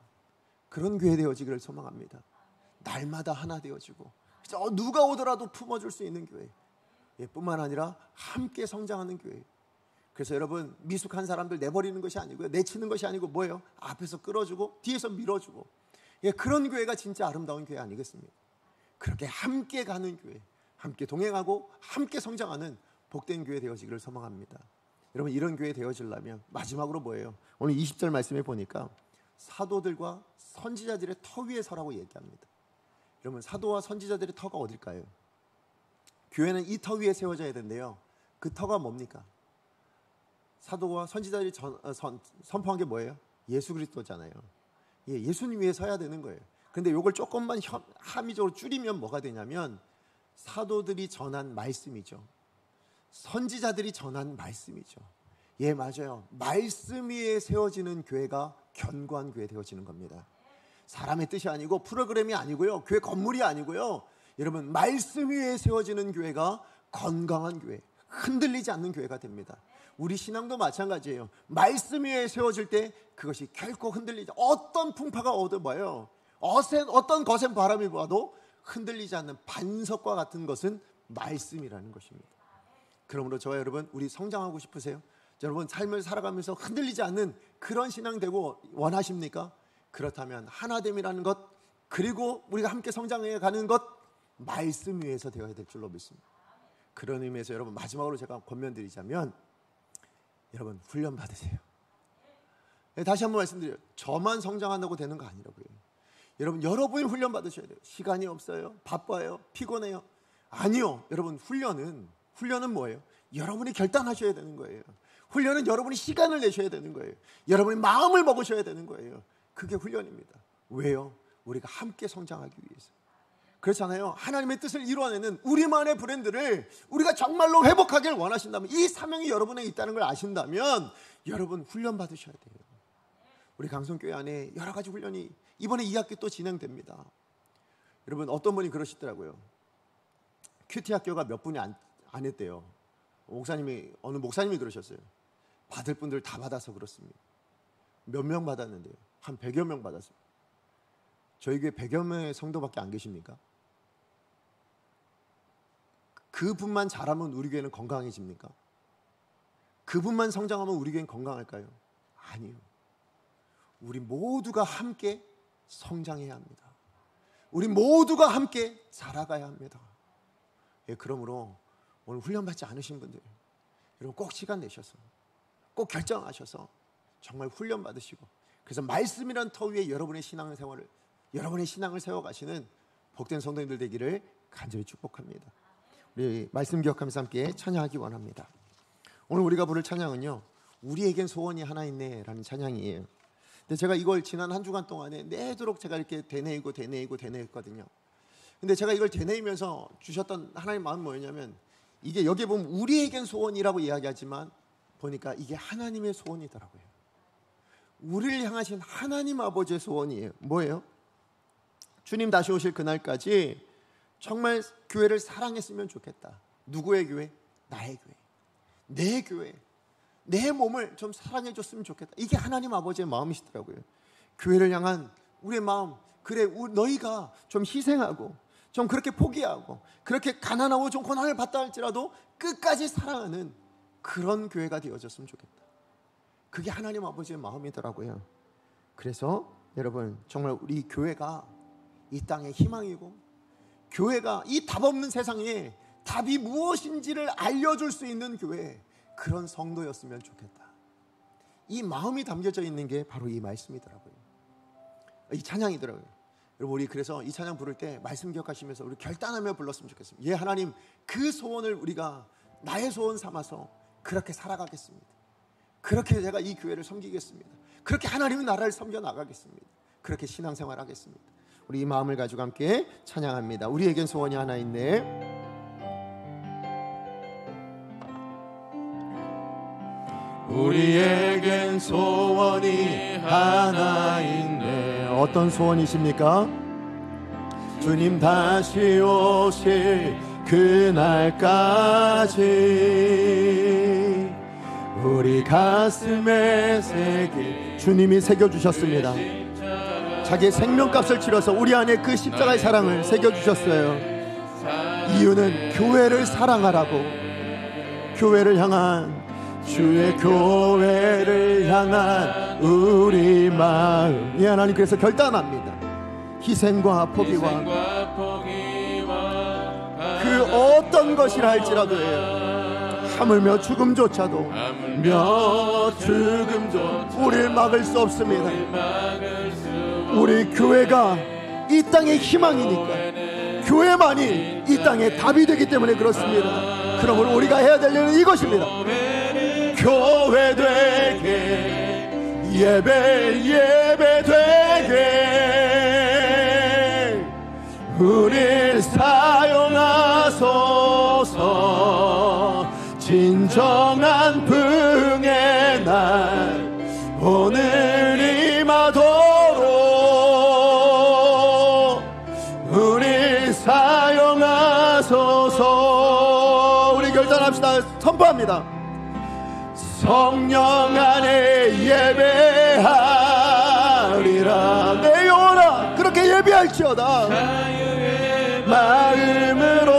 그런 교회 되어지기를 소망합니다. 날마다 하나 되어지고 누가 오더라도 품어줄 수 있는 교회, 예, 뿐만 아니라 함께 성장하는 교회. 그래서 여러분, 미숙한 사람들 내버리는 것이 아니고요, 내치는 것이 아니고 뭐예요? 앞에서 끌어주고 뒤에서 밀어주고, 예, 그런 교회가 진짜 아름다운 교회 아니겠습니까? 그렇게 함께 가는 교회, 함께 동행하고 함께 성장하는 복된 교회 되어지기를 소망합니다. 여러분, 이런 교회 되어지려면 마지막으로 뭐예요? 오늘 20절 말씀에 보니까 사도들과 선지자들의 터 위에 서라고 얘기합니다. 여러분, 사도와 선지자들의 터가 어딜까요? 교회는 이 터 위에 세워져야 되는데요, 그 터가 뭡니까? 사도와 선지자들이 선포한 게 뭐예요? 예수 그리스도잖아요. 예, 예수님 위에 서야 되는 거예요. 그런데 이걸 조금만 함의적으로 줄이면 뭐가 되냐면, 사도들이 전한 말씀이죠. 선지자들이 전한 말씀이죠. 예, 맞아요. 말씀 위에 세워지는 교회가 견고한 교회 되어지는 겁니다. 사람의 뜻이 아니고 프로그램이 아니고요, 교회 건물이 아니고요, 여러분 말씀 위에 세워지는 교회가 건강한 교회, 흔들리지 않는 교회가 됩니다. 우리 신앙도 마찬가지예요. 말씀 위에 세워질 때 그것이 결코 흔들리지, 어떤 풍파가 얻어봐요, 어떤 거센 바람이 와도 흔들리지 않는 반석과 같은 것은 말씀이라는 것입니다. 그러므로 저와 여러분, 우리 성장하고 싶으세요? 여러분 삶을 살아가면서 흔들리지 않는 그런 신앙 되고 원하십니까? 그렇다면 하나됨이라는 것, 그리고 우리가 함께 성장해 가는 것, 말씀 위에서 되어야 될 줄로 믿습니다. 그런 의미에서 여러분, 마지막으로 제가 권면드리자면, 여러분 훈련 받으세요. 다시 한번 말씀드려요. 저만 성장한다고 되는 거 아니라고요. 여러분이 훈련 받으셔야 돼요. 시간이 없어요, 바빠요, 피곤해요. 아니요. 여러분, 훈련은 뭐예요? 여러분이 결단하셔야 되는 거예요. 훈련은 여러분이 시간을 내셔야 되는 거예요. 여러분이 마음을 먹으셔야 되는 거예요. 그게 훈련입니다. 왜요? 우리가 함께 성장하기 위해서. 그렇잖아요. 하나님의 뜻을 이루어내는 우리만의 브랜드를 우리가 정말로 회복하길 원하신다면, 이 사명이 여러분에 있다는 걸 아신다면 여러분 훈련 받으셔야 돼요. 우리 강성교회 안에 여러 가지 훈련이 이번에 2학기 또 진행됩니다. 여러분, 어떤 분이 그러시더라고요. 큐티 학교가 몇 분이 안 했대요. 어느 목사님이 그러셨어요. 받을 분들 다 받아서 그렇습니다. 몇 명 받았는데요? 한 100여 명 받았어요. 저희 교회 100여 명의 성도밖에 안 계십니까? 그분만 잘하면 우리 교회는 건강해집니까? 그분만 성장하면 우리 교회는 건강할까요? 아니요. 우리 모두가 함께 성장해야 합니다. 우리 모두가 함께 자라가야 합니다. 예, 그러므로 오늘 훈련받지 않으신 분들, 여러분 꼭 시간 내셔서, 꼭 결정하셔서 정말 훈련 받으시고, 그래서 말씀이란 터 위에 여러분의 신앙을 세워가시는 복된 성도님들 되기를 간절히 축복합니다. 우리 말씀 기억하면서 함께 찬양하기 원합니다. 오늘 우리가 부를 찬양은요, 우리에겐 소원이 하나 있네 라는 찬양이에요. 근데 제가 이걸 지난 한 주간 동안에 내도록 제가 이렇게 되뇌거든요. 근데 제가 이걸 되뇌이면서 주셨던 하나님의 마음이 뭐였냐면, 이게 여기에 보면 우리에겐 소원이라고 이야기하지만 보니까 이게 하나님의 소원이더라고요. 우리를 향하신 하나님 아버지의 소원이에요. 뭐예요? 주님 다시 오실 그날까지 정말 교회를 사랑했으면 좋겠다. 누구의 교회? 나의 교회, 내 교회, 내 몸을 좀 사랑해줬으면 좋겠다. 이게 하나님 아버지의 마음이시더라고요. 교회를 향한 우리의 마음, 그래 너희가 좀 희생하고 좀 그렇게 포기하고 그렇게 가난하고 좀 고난을 받다 할지라도 끝까지 사랑하는 그런 교회가 되어졌으면 좋겠다. 그게 하나님 아버지의 마음이더라고요. 그래서 여러분, 정말 우리 교회가 이 땅의 희망이고, 교회가 이 답 없는 세상에 답이 무엇인지를 알려줄 수 있는 교회, 그런 성도였으면 좋겠다. 이 마음이 담겨져 있는 게 바로 이 말씀이더라고요. 이 찬양이더라고요. 여러분, 우리 그래서 이 찬양 부를 때 말씀 기억하시면서 우리 결단하며 불렀으면 좋겠습니다. 예, 하나님, 그 소원을 우리가 나의 소원 삼아서 그렇게 살아가겠습니다. 그렇게 제가 이 교회를 섬기겠습니다. 그렇게 하나님의 나라를 섬겨 나가겠습니다. 그렇게 신앙생활 하겠습니다. 우리 이 마음을 가지고 함께 찬양합니다. 우리에겐 소원이 하나 있네. 우리에겐 소원이 하나 있네. 어떤 소원이십니까? 주님 다시 오실 그날까지 우리 가슴에 주님이 새겨주셨습니다. 자기의 생명값을 치러서 우리 안에 그 십자가의 사랑을 새겨주셨어요. 이유는 교회를 사랑하라고, 교회를 향한, 주의 교회를 향한 우리 마음. 예, 하나님, 그래서 결단합니다. 희생과 포기와 그 어떤 것이라 할지라도요, 하물며 죽음조차도 우리를 막을 수 없습니다. 우리 교회가 이 땅의 희망이니까, 교회만이 이 땅의 답이 되기 때문에 그렇습니다. 그러므로 우리가 해야 될 일은 이것입니다. 교회 되게, 예배 되게 우릴 사용하소서. 진정한 부흥의 날 오늘 임하도록 우리 사용하소서. 우리 결단합시다. 선포합니다. 성령 안에 예배하리라. 내 영혼아 그렇게 예배할지어다. 마음으로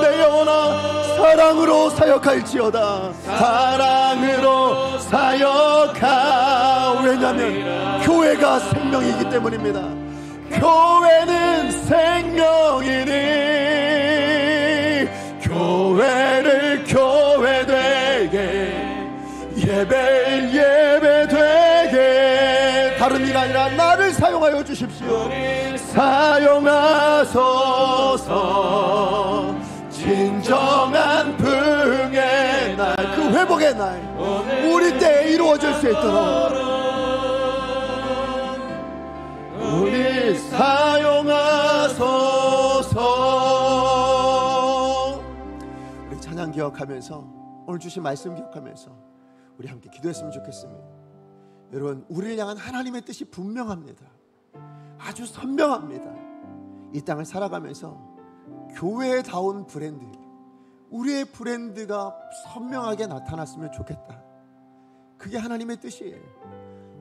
내 영혼아 사랑으로 사역할지어다. 사랑으로 사역하. 왜냐하면 교회가 생명이기 때문입니다. 교회는 생명이니 교회를 교회 되게, 예배 되게, 다른 일 아니라 나를 사용하여 주십시오. 사용하소서. 진정한 부흥의 날, 그 회복의 날 우리 때에 이루어질 수 있도록 우리 사용하소서. 우리 찬양 기억하면서, 오늘 주신 말씀 기억하면서 우리 함께 기도했으면 좋겠습니다. 여러분, 우리를 향한 하나님의 뜻이 분명합니다. 아주 선명합니다. 이 땅을 살아가면서 교회다운 브랜드, 우리의 브랜드가 선명하게 나타났으면 좋겠다. 그게 하나님의 뜻이에요.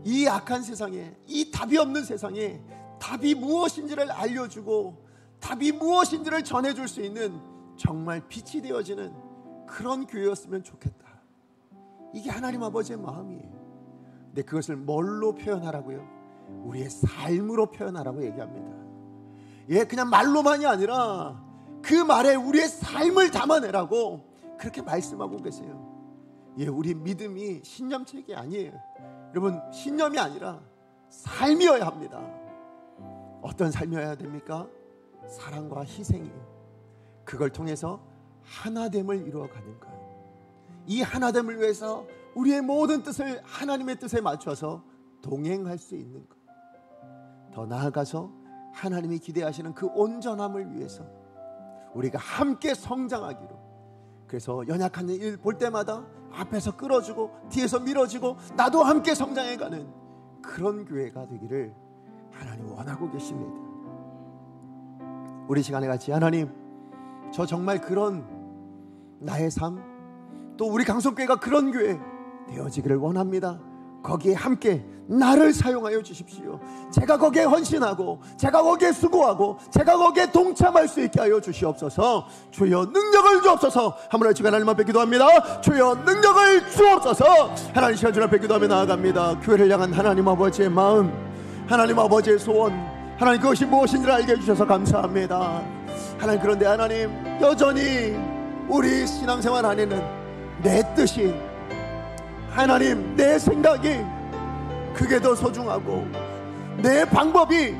이 악한 세상에, 이 답이 없는 세상에 답이 무엇인지를 알려주고 답이 무엇인지를 전해줄 수 있는 정말 빛이 되어지는 그런 교회였으면 좋겠다. 이게 하나님 아버지의 마음이에요. 근데 그것을 뭘로 표현하라고요? 우리의 삶으로 표현하라고 얘기합니다. 예, 그냥 말로만이 아니라 그 말에 우리의 삶을 담아내라고 그렇게 말씀하고 계세요. 예, 우리 믿음이 신념책이 아니에요. 여러분, 신념이 아니라 삶이어야 합니다. 어떤 삶이어야 됩니까? 사랑과 희생이 그걸 통해서 하나됨을 이루어가는 것. 이 하나됨을 위해서 우리의 모든 뜻을 하나님의 뜻에 맞춰서 동행할 수 있는 것. 더 나아가서 하나님이 기대하시는 그 온전함을 위해서 우리가 함께 성장하기로. 그래서 연약한 일 볼 때마다 앞에서 끌어주고 뒤에서 밀어주고 나도 함께 성장해가는 그런 교회가 되기를 하나님 원하고 계십니다. 우리 시간에 같이 하나님, 저 정말 그런 나의 삶, 또 우리 강성교회가 그런 교회 되어지기를 원합니다. 거기에 함께 나를 사용하여 주십시오. 제가 거기에 헌신하고 제가 거기에 수고하고 제가 거기에 동참할 수 있게 하여 주시옵소서. 주여 능력을 주옵소서. 한번 외치고 하나님 앞에 기도합니다. 주여 능력을 주옵소서. 하나님 시간 주 앞에 기도하며 나아갑니다. 교회를 향한 하나님 아버지의 마음, 하나님 아버지의 소원, 하나님 그것이 무엇인지를 알게 해주셔서 감사합니다. 하나님, 그런데 하나님 여전히 우리 신앙생활 안에는 내 뜻이, 하나님 내 생각이 그게 더 소중하고 내 방법이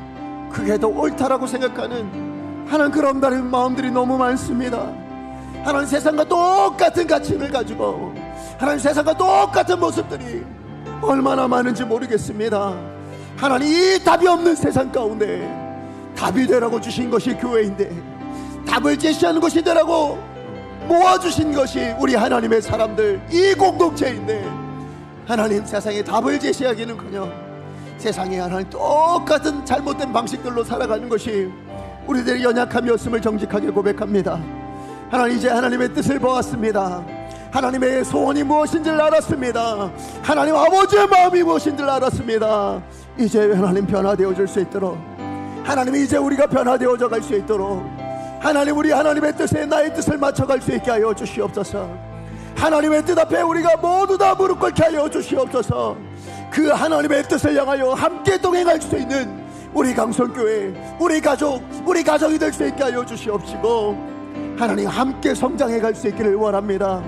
그게 더 옳다라고 생각하는 하나님 그런 다른 마음들이 너무 많습니다. 하나님 세상과 똑같은 가치를 가지고 하나님 세상과 똑같은 모습들이 얼마나 많은지 모르겠습니다. 하나님 이 답이 없는 세상 가운데 답이 되라고 주신 것이 교회인데, 답을 제시하는 것이 되라고 모아주신 것이 우리 하나님의 사람들, 이 공동체인데 하나님 세상에 답을 제시하기는커녕 세상에 하나님 똑같은 잘못된 방식들로 살아가는 것이 우리들의 연약함이었음을 정직하게 고백합니다. 하나님 이제 하나님의 뜻을 보았습니다. 하나님의 소원이 무엇인지를 알았습니다. 하나님 아버지의 마음이 무엇인지를 알았습니다. 이제 하나님 변화되어질 수 있도록, 하나님 이제 우리가 변화되어져 갈 수 있도록 하나님 우리 하나님의 뜻에 나의 뜻을 맞춰갈 수 있게 하여 주시옵소서. 하나님의 뜻 앞에 우리가 모두 다 무릎 꿇게 하여 주시옵소서. 그 하나님의 뜻을 향하여 함께 동행할 수 있는 우리 강성교회, 우리 가정이 될 수 있게 하여 주시옵시고 하나님 함께 성장해 갈 수 있기를 원합니다.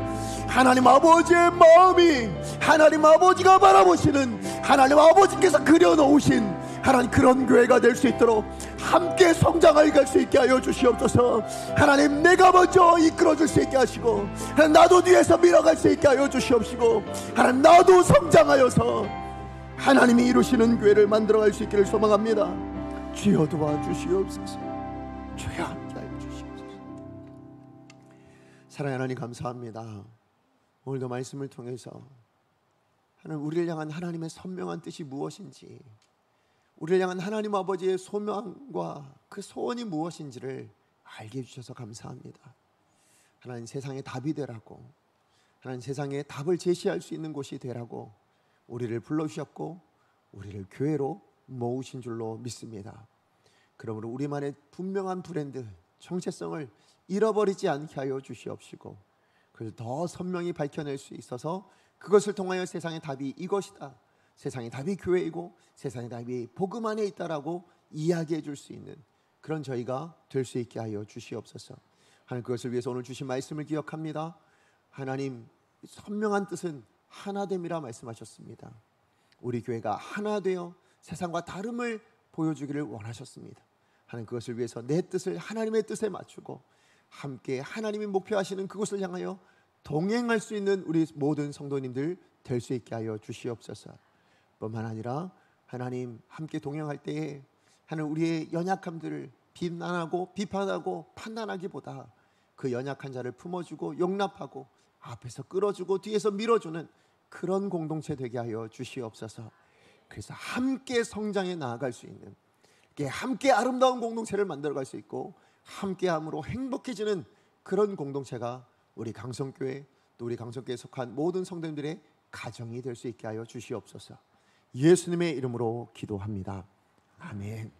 하나님 아버지의 마음이, 하나님 아버지가 바라보시는, 하나님 아버지께서 그려놓으신 하나님 그런 교회가 될 수 있도록 함께 성장하여 갈 수 있게 하여 주시옵소서. 하나님 내가 먼저 이끌어줄 수 있게 하시고 하나님 나도 뒤에서 밀어갈 수 있게 하여 주시옵시고 하나님 나도 성장하여서 하나님이 이루시는 교회를 만들어갈 수 있기를 소망합니다. 주여 도와주시옵소서. 주여 함께하여 주시옵소서. 사랑하는 하나님 감사합니다. 오늘도 말씀을 통해서 하나님 우리를 향한 하나님의 선명한 뜻이 무엇인지, 우리를 향한 하나님 아버지의 소명과 그 소원이 무엇인지를 알게 해주셔서 감사합니다. 하나님 세상에 답이 되라고, 하나님 세상에 답을 제시할 수 있는 곳이 되라고 우리를 불러주셨고 우리를 교회로 모으신 줄로 믿습니다. 그러므로 우리만의 분명한 브랜드, 정체성을 잃어버리지 않게 하여 주시옵시고 그래서 더 선명히 밝혀낼 수 있어서 그것을 통하여 세상의 답이 이것이다, 세상의 답이 교회이고 세상의 답이 복음 안에 있다라고 이야기해 줄 수 있는 그런 저희가 될 수 있게 하여 주시옵소서. 하나님 그것을 위해서 오늘 주신 말씀을 기억합니다. 하나님 선명한 뜻은 하나됨이라 말씀하셨습니다. 우리 교회가 하나 되어 세상과 다름을 보여주기를 원하셨습니다. 하나님 그것을 위해서 내 뜻을 하나님의 뜻에 맞추고 함께 하나님이 목표하시는 그곳을 향하여 동행할 수 있는 우리 모든 성도님들 될 수 있게 하여 주시옵소서. 뿐만 아니라 하나님 함께 동행할 때에 하나님 우리의 연약함들을 비난하고 비판하고 판단하기보다 그 연약한 자를 품어주고 용납하고 앞에서 끌어주고 뒤에서 밀어주는 그런 공동체 되게 하여 주시옵소서. 그래서 함께 성장해 나아갈 수 있는, 함께 아름다운 공동체를 만들어갈 수 있고 함께함으로 행복해지는 그런 공동체가 우리 강성교회, 또 우리 강성교회에 속한 모든 성도님들의 가정이 될 수 있게 하여 주시옵소서. 예수님의 이름으로 기도합니다. 아멘.